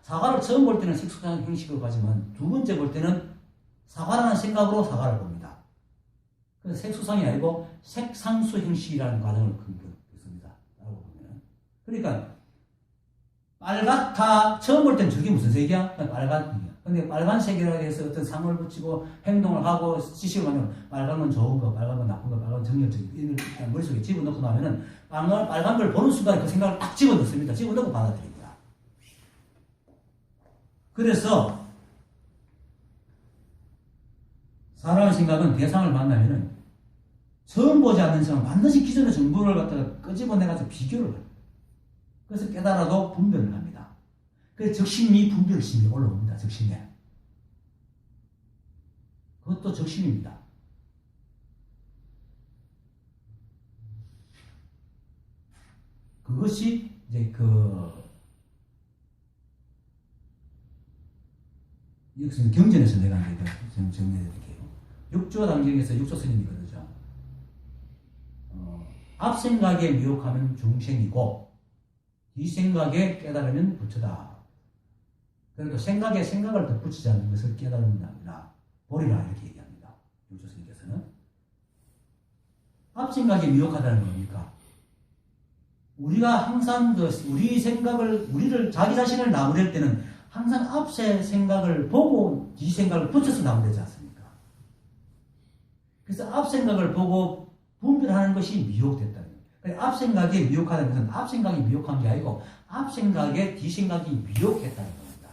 S1: 사과를 처음 볼 때는 색수상 행식을 가지만 두 번째 볼 때는 사과라는 생각으로 사과를 봅니다. 그래서 색수상이 아니고 색상수 형식이라는 과정을 겪습니다. 라고 보면. 그러니까, 빨갛다. 처음 볼 땐 저게 무슨 색이야? 빨간색이야. 근데 빨간색이라고 해서 어떤 상을 붙이고 행동을 하고 지식을 하면 빨간 건 좋은 거, 빨간 건 나쁜 거, 빨간 건 정열적인 거, 이런 걸 머릿속에 집어넣고 나면은 빨간 걸 보는 순간 그 생각을 딱 집어넣습니다. 집어넣고 받아들입니다. 그래서, 사람의 생각은 대상을 만나면은 처음 보지 않는 사람 반드시 기존의 정보를 갖다가 끄집어내가지고 비교를 합니다. 그래서 깨달아도 분별을 합니다. 그래서 적심이 분별심이 올라옵니다. 적심에. 그것도 적심입니다. 그것이 이제 여기서 경전에서 내가 정리해드릴게요. 육조 단경에서 육조 스님이 그러죠. 앞생각에 미혹하면 중생이고 뒷생각에 깨달으면 부처다. 그러니까 생각에 생각을 덧붙이지 않는 것을 깨달으면 아니라 보리라 이렇게 얘기합니다. 육조 스님께서는. 앞생각에 미혹하다는 건 뭡니까? 우리가 항상 우리를 자기 자신을 나무랄 때는 항상 앞세 생각을 보고 뒤 생각을 붙여서 나무되지 않습니까? 그래서 앞 생각을 보고 분별하는 것이 미혹됐다는 거예요. 앞 생각에 미혹하다는 것은 앞 생각이 미혹한 게 아니고 앞 생각에 뒤 생각이 미혹했다는 겁니다.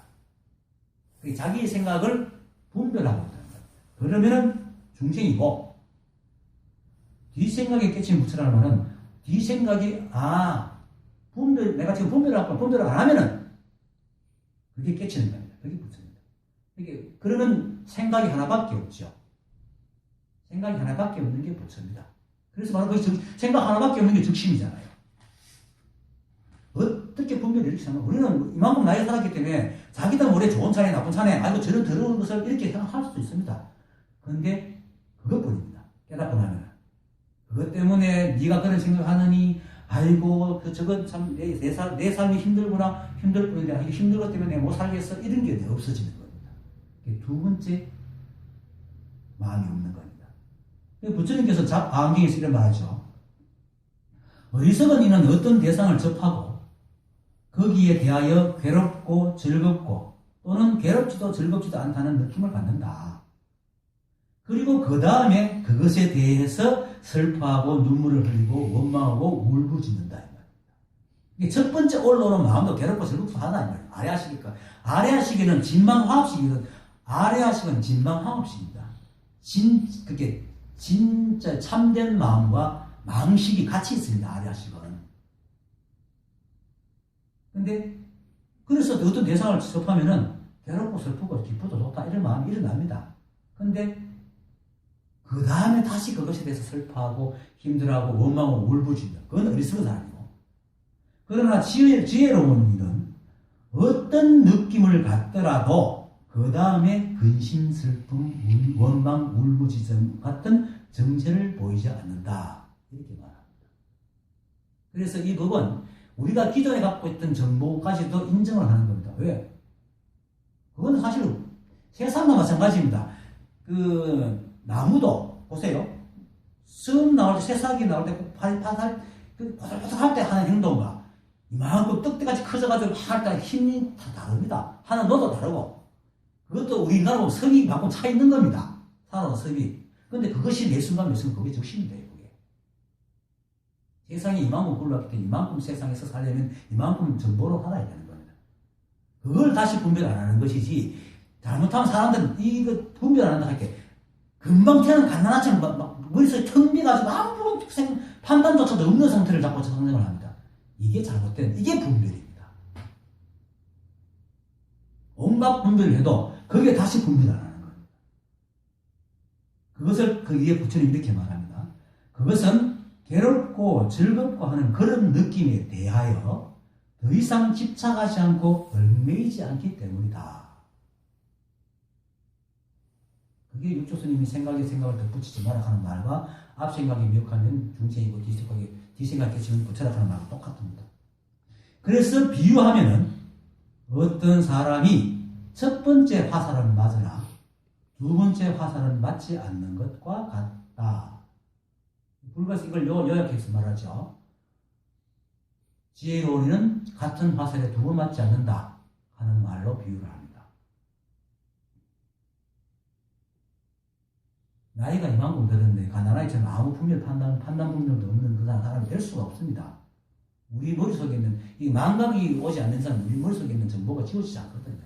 S1: 자기 생각을 분별하고 있다는 거예요. 그러면은 중생이고 뒤 생각에 깨친 부처라는 말은 뒤 생각이 내가 지금 분별을 안 하면은 그게 깨치는 겁니다. 그게 부처입니다. 그러면 생각이 하나밖에 없죠. 생각이 하나밖에 없는 게 부처입니다. 그래서 바로 그 생각 하나밖에 없는 게 적심이잖아요. 어떻게 분별을 이렇게 생각하면 우리는 이만큼 나이 살았기 때문에 자기도 모르게 좋은 차례 나쁜 차례 아이고 저런 더러운 것을 이렇게 생각할 수도 있습니다. 그런데 그것뿐입니다. 깨닫고 나면 그것 때문에 네가 그런 생각하느니 아이고 저건 참 내 삶이 힘들구나 힘들 뿐인데 이게 힘든 것 때문에 못 살겠어 이런 게 없어지는 겁니다. 두 번째 마음이 없는 겁니다. 부처님께서 아항경에서 이런 말하죠. 어리석은 이는 어떤 대상을 접하고 거기에 대하여 괴롭고 즐겁고 또는 괴롭지도 즐겁지도 않다는 느낌을 받는다. 그리고 그 다음에 그것에 대해서 슬퍼하고 눈물을 흘리고 원망하고 울부짖는다. 이게 첫 번째 올라오는 마음도 괴롭고 즐겁고 하다. 이 말이에요. 아래하시기니까. 아래하시기는 진망화합식이거든. 아래하식은 진망화합식입니다. 그게 진짜 참된 마음과 망식이 같이 있습니다. 아래하식은. 근데 그래서 어떤 대상을 접하면은 괴롭고 슬프고 기쁘고 좋다 이런 마음이 일어납니다. 근데 그 다음에 다시 그것에 대해서 슬퍼하고 힘들어하고 원망하고 울부짖는 그건 어리석은 사람이고 그러나 지혜로운 일은 어떤 느낌을 갖더라도 그 다음에 근심, 슬픔, 원망, 울부짖음 같은 정체를 보이지 않는다 이렇게 말합니다. 그래서 이 법은 우리가 기존에 갖고 있던 정보까지도 인정을 하는 겁니다. 왜? 그건 사실 세상과 마찬가지입니다. 나무도 보세요. 쓱 나올 때 새싹이 나올 때 포들포들할 때 하는 행동과 이만큼 떡대같이 커져가지고 할 때 힘이 다 다릅니다. 하는 노도 다르고 그것도 우리나라 섭이 만큼 차 있는 겁니다. 사람 섭이. 근데 그것이 매 순간 매 순간 그게 적심입니다. 그게. 세상이 이만큼 굴러왔기 때문에 이만큼 세상에서 살려면 이만큼 정보로 살아야 되는 겁니다. 그걸 다시 분별 안 하는 것이지 잘못하면 사람들은 이거 분별 안 한다 할게 금방 태어난 갓난아처럼 막 머릿속에 텅 비가지고 아무런 판단조차도 없는 상태를 잡고 성장을 합니다. 이게 잘못된, 이게 분별입니다. 온갖 분별을 해도 거기에 다시 분별 안 하는 겁니다. 그것을 거기에 부처님 이렇게 말합니다. 그것은 괴롭고 즐겁고 하는 그런 느낌에 대하여 더 이상 집착하지 않고 얽매이지 않기 때문이다. 그게 육조스님이 생각을 덧붙이지 마라 하는 말과 앞 생각이 미혹하면 중생이고 뒤 생각이 깨치면 부처라 하는 말과 똑같습니다. 그래서 비유하면은 어떤 사람이 첫 번째 화살은 맞으나 두 번째 화살은 맞지 않는 것과 같다. 불가서 이걸 요약해서 말하죠. 지혜로운 이는 같은 화살에 두 번 맞지 않는다 하는 말로 비유를 합니다. 나이가 이만큼 들었는데 가난하기처럼 아무 판단 분별도 없는 그 사람이 될 수가 없습니다. 우리 머릿속에 있는 이 망각이 오지 않는 사람은 우리 머릿속에 있는 정보가 지워지지 않거든요.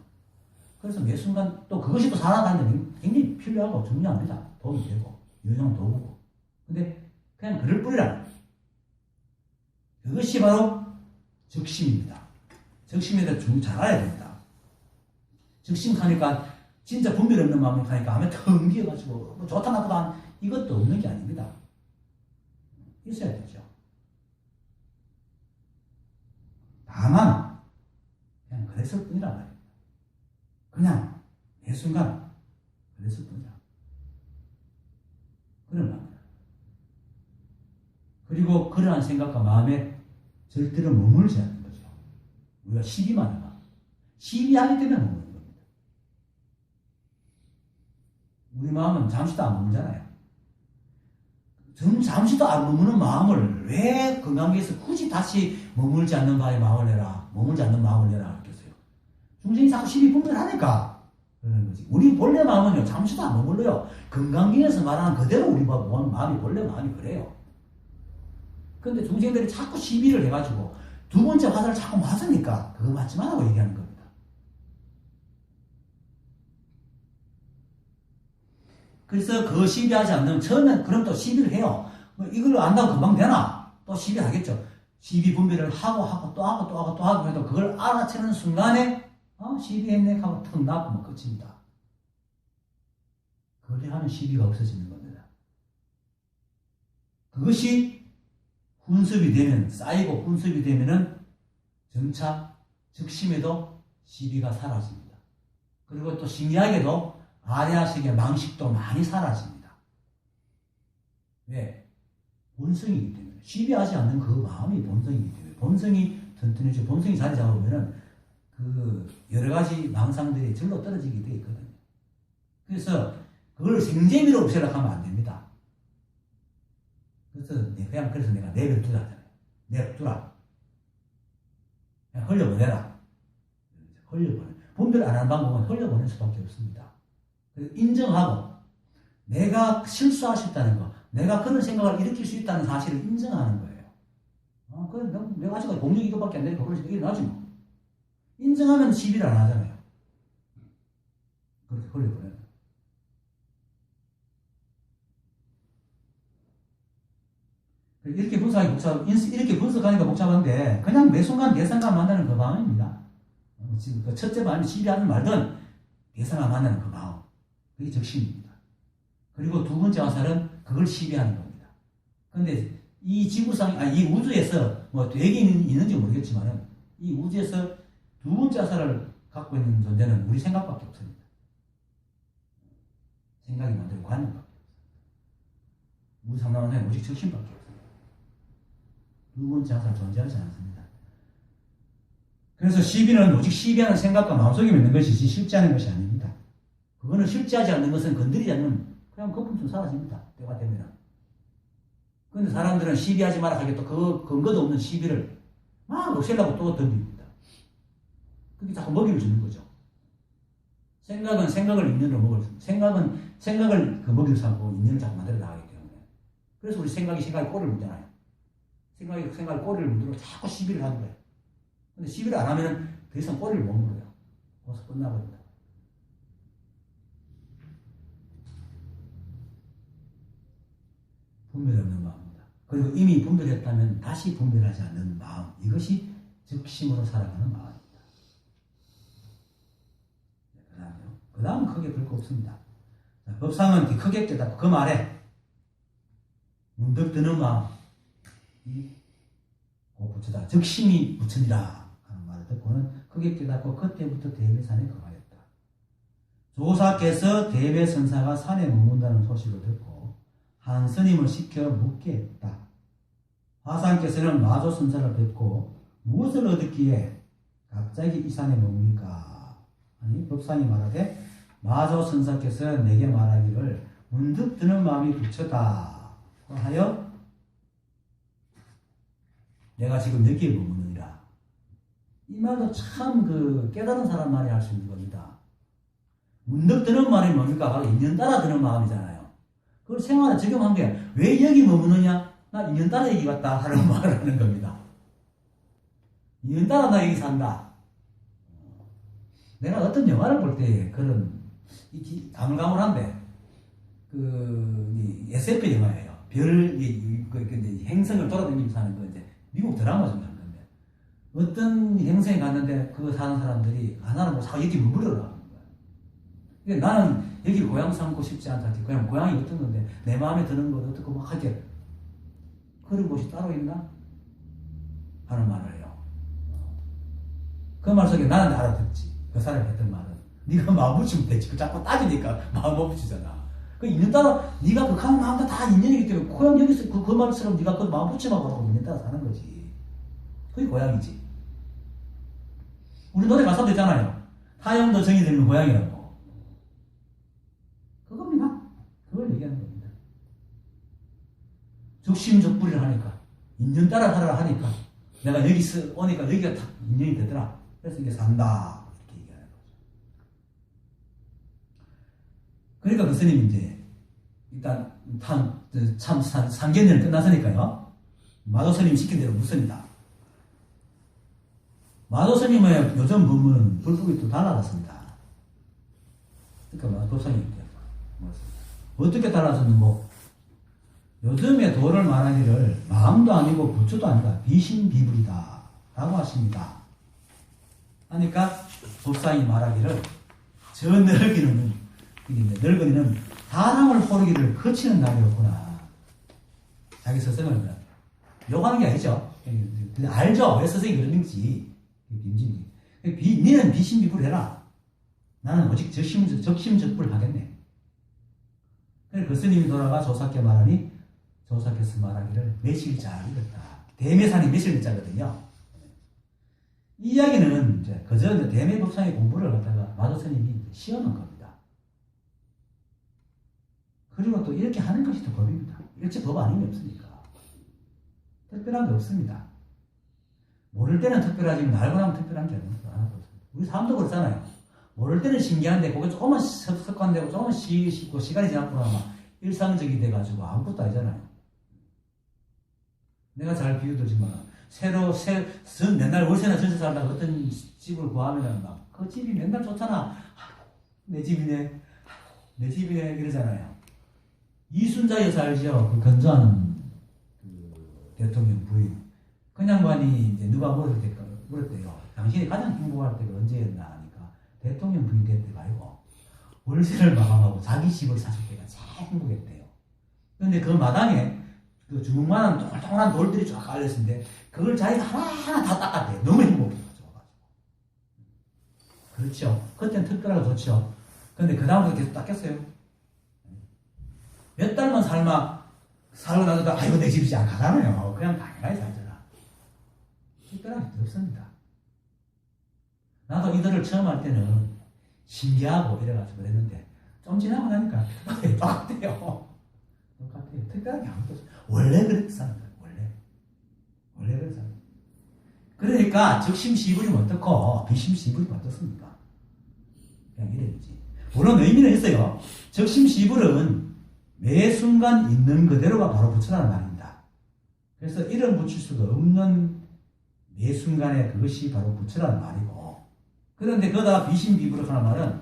S1: 그래서 매 순간 또 그것이 또 살아가는 데 굉장히 필요하고 중요합니다. 도움이 되고 요령 도구고. 근데 그냥 그럴 뿐이라. 그것이 바로 적심입니다. 적심에 대해 잘 알아야 됩니다. 적심하니까 진짜 분별 없는 마음을 가니까 하면 텅 비어가지고 뭐 좋다 나쁘다 이것도 없는 게 아닙니다. 있어야 되죠. 다만 그냥 그랬을 뿐이란 말입니다. 그냥 매 순간 그랬을 뿐이야. 그런 마음이야. 그리고 그러한 생각과 마음에 절대로 머물지 않는 거죠. 우리가 시비만 해봐. 시비하기 때문에 머무는 겁니다. 우리 마음은 잠시도 안 머물잖아요. 잠시도 안 머무는 마음을 왜 건강계에서 굳이 다시 머물지 않는 바에 마음을 내라, 머물지 않는 마음을 내라 그랬어요. 중생이 자꾸 시비 분별하니까 그러는 거지. 우리 본래 마음은요, 잠시도 안 머물러요. 건강계에서 말하는 그대로 우리 마음이 본래 마음이 그래요. 그런데 중생들이 자꾸 시비를 해가지고 두 번째 화살을 자꾸 맞으니까 그거 맞지 말라고 얘기하는 겁니다. 그래서 그 시비하지 않는 처음엔 그럼 또 시비를 해요. 이걸로 안다고 금방 되나? 또 시비하겠죠. 시비 분별을 하고 또 하고 해도 그걸 알아채는 순간에 시비했네 하고 턱 나고 뭐 끝입니다. 거래하는 시비가 없어지는 겁니다. 그것이 훈습이 되면, 쌓이고 훈습이 되면은 점차 적심에도 시비가 사라집니다. 그리고 또 신기하게도 아래아식의 망식도 많이 사라집니다. 왜? 본성이기 때문에. 시비하지 않는 그 마음이 본성이기 때문에. 본성이 튼튼해지고 본성이 자리 잡으면은 그 여러 가지 망상들이 절로 떨어지게 되어 있거든요. 그래서 그걸 생재미로 생각하면 안 됩니다. 그래서 내가 내버려두라 하잖아요. 내버려두라. 그냥 흘려보내라. 흘려보내. 분별 안 하는 방법은 흘려보낼 수밖에 없습니다. 그래서 인정하고 내가 실수하셨다는 거, 내가 그런 생각을 일으킬 수 있다는 사실을 인정하는 거예요. 그래, 내가 아직 공력 이것밖에 안 되니까 그런 생각이 나지 뭐. 인정하면 시비를 안 하잖아요. 그렇게 흘려보내는. 이렇게 분석하니까 복잡한데, 그냥 매 순간 대상과 만나는 그 마음입니다. 지금 그 첫째 마음이 시비하는 말든 대상과 만나는 그 마음. 그게 적심입니다. 그리고 두 번째 화살은 그걸 시비하는 겁니다. 그런데 이 지구상, 이 우주에서 뭐 되게 있는지 모르겠지만은 이 우주에서 두 번째 화살을 갖고 있는 존재는 우리 생각밖에 없습니다. 생각이 만드는 관념밖에 없습니다. 우주 상담원은 오직 적심밖에 없습니다. 두 번째 화살 존재하지 않습니다. 그래서 시비는 오직 시비하는 생각과 마음속에 있는 것이지 실제하는 것이 아닙니다. 그거는 실제하지 않는 것은 건드리지 않는 그냥 거품처럼 사라집니다. 때가 되면. 그런데 사람들은 시비하지 마라 하게 또 그 근거도 없는 시비를 막 없애려고 또 던집니다. 그게 자꾸 먹이를 주는 거죠. 생각은 생각을 인연으로 생각을 그 먹이를 삼고 인연을 자꾸 만들어 나가기 때문에. 그래서 우리 생각이 꼬리를 물잖아요. 생각이 꼬리를 물들어 자꾸 시비를 하는 거예요. 근데 시비를 안 하면은 더 이상 꼬리를 못 물어요. 거기서 끝나버립니다. 분별 없는 마음입니다. 그리고 이미 분별했다면 다시 분별하지 않는 마음. 이것이 적심으로 살아가는 마음입니다. 그 다음은 크게 별 거 없습니다. 자, 법상은 크게 깨닫고 그 말에 문득 드는 마음. 부처다. 적심이 부처니라 하는 말을 듣고는 크게 깨닫고 그때부터 대배산에 거하였다. 조사께서 대배선사가 산에 머문다는 소식을 듣고 한 스님을 시켜 묻게 했다. 화상께서는 마조선사를 뵙고 무엇을 얻었기에 갑자기 이 산에 머무니까? 아니 법상이 말하되 마조선사께서 내게 말하기를 문득 드는 마음이 부처다 하여 내가 지금 여기에 머무느니라. 이 말도 참 깨달은 사람 말이 할 수 있는 겁니다. 문득 드는 말이 뭡니까? 바로 인연 따라 드는 마음이잖아요. 그걸 생활에 적용한 게 왜 여기 머무느냐? 나 인연 따라 여기 왔다 하는 말을 하는 겁니다. 인연 따라 나 여기 산다. 내가 어떤 영화를 볼 때 그런 가물가물한데 이 SF 영화예요. 행성을 돌아다니면서 하는 거 이제 미국 드라마 중 하는 건데 어떤 행성에 갔는데 그거 사는 사람들이 하나는 뭐 여기 머무르라고 하는 거야. 그러니까 나는 여기를 고향 삼고 싶지 않다. 그냥 고향이 어떤 건데 내 마음에 드는 것 어떻게 막 하게 그런 곳이 따로 있나? 하는 말을 해요. 그 말 속에 나는 알아듣지. 그 사람이 했던 말은 네가 마음 붙이면 되지. 그 자꾸 따지니까 마음 못 붙이잖아. 그 있는 따라 네가 그 가는 마음과 다 인연이기 때문에 고향 여기서 그 말처럼 네가 그 마음 붙이만 가고 인연 따라 사는 거지. 그게 고향이지. 우리 노래 가사도 있잖아요. 타영도 정이 들면 고향이라고. 그겁니다. 그걸 얘기하는 겁니다. 적심적불이를 하니까 인연 따라 살아라 하니까 내가 여기서 오니까 여기가 딱 인연이 되더라. 그래서 이게 산다. 이렇게 얘기하는 거죠. 그러니까 그 스님이 이제 일단 참 상견례는 끝났으니까요. 마도 스님이 시킨 대로 묻습니다. 마도 스님의 요즘 법문은 불법이 또 달라졌습니다. 그러니까 마도 스님이 어떻게 달라졌는 뭐 요즘에 도를 말하기를 마음도 아니고 부처도 아니다. 비신비불이다. 라고 하십니다. 하니까 법상이 말하기를 저 늙은이는 사람을 호르기를 거치는 날이었구나. 자기 스승을 욕하는 게 아니죠. 알죠. 왜 스승이 그러는지. 니는 비신비불해라. 나는 오직 적심적불 하겠네. 그래서 그 스님이 돌아가 조사께 말하니 조사께서 말하기를 매실 잘 읽었다. 대매산이 매실자거든요. 이 이야기는 이제 그저 대매법상의 공부를 갖다가 마도 스님이 시험한 겁니다. 그리고 또 이렇게 하는 것이 또 법입니다. 일체 법 아닌 게 없으니까. 특별한 게 없습니다. 모를 때는 특별하지만 알고 나면 특별한 게 아닙니다. 우리 사람도 그렇잖아요. 모를 때는 신기한데 그게 조금만 습관되고 조금만 쉽고 시간이 지나고 나면 일상적이 돼가지고 아무것도 아니잖아요. 내가 잘 비유드리지만 맨날 월세나 전세 살다가 어떤 집을 구하면 막 그 집이 맨날 좋잖아. 내 집이네. 내 집이네. 이러잖아요. 이순자 여사 알죠? 그 건조하는 그 대통령 부인. 그 양반이 이제 누가 물었대요. 당신이 가장 행복할 때가 언제였나 하니까 대통령 부인 될 때가 아니고 월세를 마감하고 자기 집을 샀을 때가 제일 행복했대요. 그런데 그 마당에 그 주먹만한 동글동글한 돌들이 쫙 깔려있는데 그걸 자기가 하나하나 다 닦았대요. 너무 행복해가지고. 그렇죠. 그때는 특별하고 좋죠. 근데 그 다음부터 계속 닦였어요. 몇 달만 살고 나서도 아이고 내 집이지 안 가잖아요. 그냥 당연하게 살잖아. 특별한 게 없습니다. 나도 이들을 처음 할 때는 신기하고 이래가지고 그랬는데 좀 지나고 나니까 똑같아요. 특별한 게 아무것도 없어요. 원래 그렇게 사는 거예요. 원래 그렇게 사는 거예요. 그러니까 적심시불이면 어떻고 비심시불이면 어떻습니까? 그냥 이래야지. 물론 의미는 있어요. 적심시불은 매 순간 있는 그대로가 바로 부처라는 말입니다. 그래서 이름 붙일 수도 없는 매 순간에 그것이 바로 부처라는 말이고, 그런데 거기다가 비심비불을 하는 말은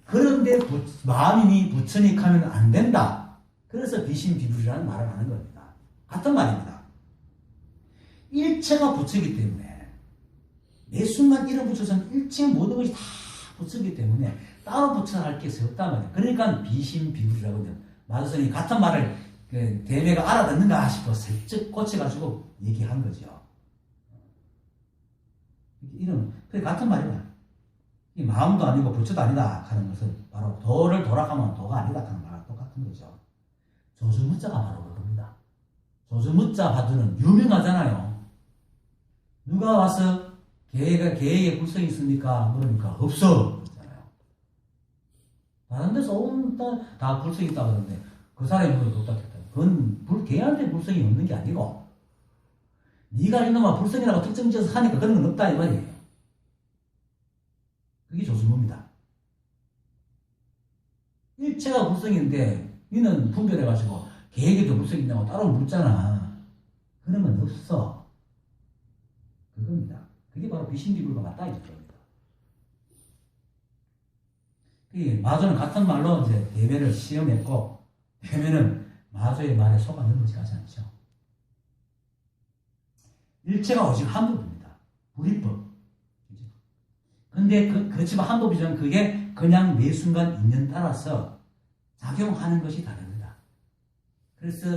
S1: 그런데 마음이 부처니까 하면 안 된다. 그래서 비심비불이라는 말을 하는 겁니다. 같은 말입니다. 일체가 부처이기 때문에 매 순간 이름 붙여서는 일체 모든 것이 다 부처이기 때문에 따로 부처할 것이 없단 말이에요. 그러니까 비심비불이라고 해요. 마도선이 같은 말을 대매가 알아듣는가 싶어 슬쩍 고쳐가지고 얘기한 거죠. 이름, 그게 같은 말이야. 이 마음도 아니고 부처도 아니다 하는 것은 바로 도를 돌아가면 도가 아니다 하는 말과 똑같은 거죠. 조주무자가 바로 그겁니다. 조주무자 바두는 유명하잖아요. 누가 와서 개에게 불성이 있습니까? 물으니까 없어. 그러잖아요. 다른 데서 온 다 불성이 있다고 하는데 그 사람이 물을 없다 했다. 그건 개한테 불성이 없는 게 아니고 네가 이놈아 불성이라고 특정 지어서 하니까 그런 건 없다 이 말이에요. 그게 조수무입니다. 일체가 불성인데 니는 분별해가지고 개에게도 불성이 있냐고 따로 묻잖아. 그런 건 없어. 그겁니다. 그게 바로 비신비불과 맞다 이 겁니다. 마저는 같은 말로 이제 대매를 시험했고 되면은 마조의 말에 속아 넘어지지 않죠. 일체가 오직 한 법입니다. 불이법. 근데 그렇지만 한 법이지만 그게 그냥 매 순간 인연 따라서 작용하는 것이 다릅니다. 그래서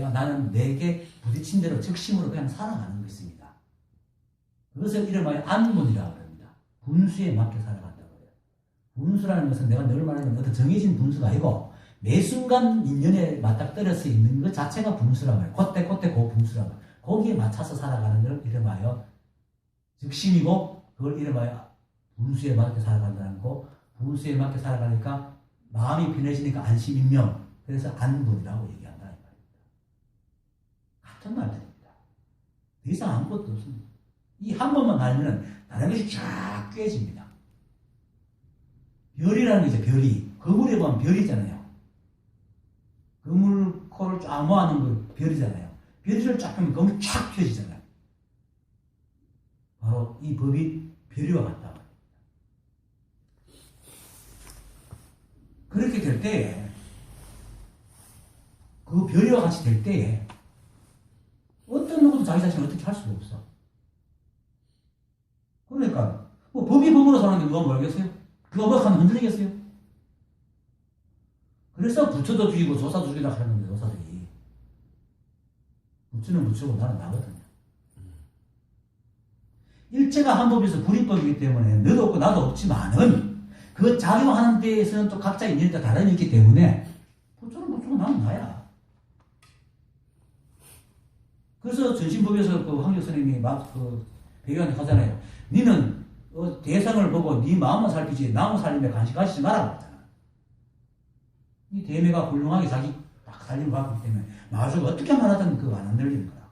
S1: 나는 내게 부딪힌 대로 즉심으로 그냥 살아가는 것입니다. 그것을 이름하여 안분이라고 합니다. 분수에 맞게 살아간다고 해요. 분수라는 것은 내가 늘 말하는 어떤 정해진 분수가 아니고 매 순간 인연에 맞닥뜨려서 있는 것 자체가 분수라고 해요. 그때 그 분수라고 해요. 거기에 맞춰서 살아가는 걸 이름하여 즉심이고 그걸 이름하여 분수에 맞게 살아간다는 거. 분수에 맞게 살아가니까 마음이 편해지니까 안심인명. 그래서 안분이라고 얘기한다 이 말입니다. 같은 말들입니다. 더 이상 아무것도 없습니다. 이 한 번만 알면은 다른 것이 쫙 깨집니다. 별이라는 게 이제 별이 그물에 보면 별이잖아요. 그물 코를 쫙 모아놓은 거 별이잖아요. 별이를 쫙 펴면 그물이 쫙 펴지잖아요. 바로 이 법이 별이와 같다. 그렇게 될 때에 그 별이와 같이 될 때에 어떤 누구도 자기 자신을 어떻게 할 수가 없어. 그러니까 뭐 법이 법으로 사는 게 누가 모르겠어요? 누가 뭐 하면 흔들리겠어요? 그래서 부처도 죽이고 조사도 죽이라 하는 건데 조사들이 부처는 부처고 나는 나거든요. 일체가 한 법에서 불이법이기 때문에 너도 없고 나도 없지만은 그 작용하는 데에서는 또 각자 인연이 다른 게 있기 때문에 부처는 부처고 나는 나야. 그래서 전신법에서 그 황교 스님이 막 그 배경한테 하잖아요. 니는 대상을 보고 네 마음만 살피지 남을 살림에 관심 가지지 말라고 했잖아. 이 대매가 훌륭하게 자기 딱 살림을 받고 있기 때문에 마주가 어떻게 말하든 그거 안 흔들리는 거야.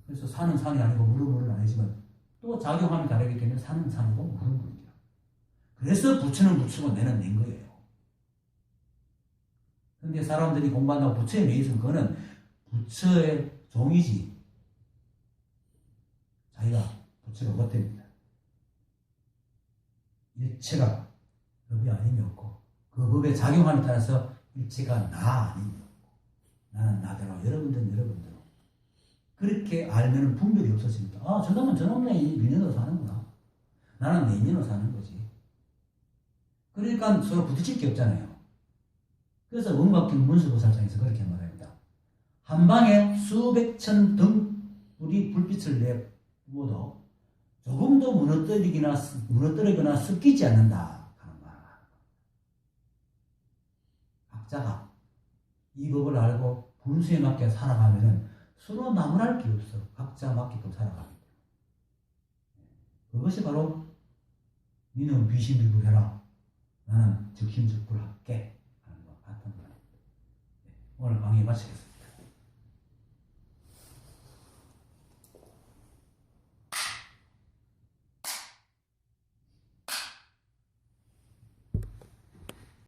S1: 그래서 산은 산이 아니고 물은 물은 아니지만 또 작용함이 다르기 때문에 산은 산이고 물은 물이야. 그래서 부처는 부처고 내는 낸 거예요. 근데 사람들이 공부한다고 부처에 매이면 그거는 부처의 종이지. 자기가 부처가 못됩니다. 일체가 법이 아님이 없고 그 법의 작용함에 따라서 일체가 나 아님이 없고 나는 나대로 여러분들은 여러분대로 그렇게 알면 분별이 없어집니다. 아, 저놈은 저놈의 인연으로 사는구나. 나는 내 인연으로 사는 거지. 그러니까 서로 부딪힐 게 없잖아요. 그래서 원각경 문수보살장에서 그렇게 말합니다. 한 방에 수백 천 등불이 불빛을 내부어도 조금도 무너뜨리거나 습기지 않는다 하는 말. 각자가 이 법을 알고 분수에 맞게 살아가면은 서로 나무랄 게 없어. 각자 맞게끔 살아갑니다. 그것이 바로 니는 비심비불해라. 나는 즉심즉불할게 하는 것 같은 말입니다. 오늘 강의 마치겠습니다.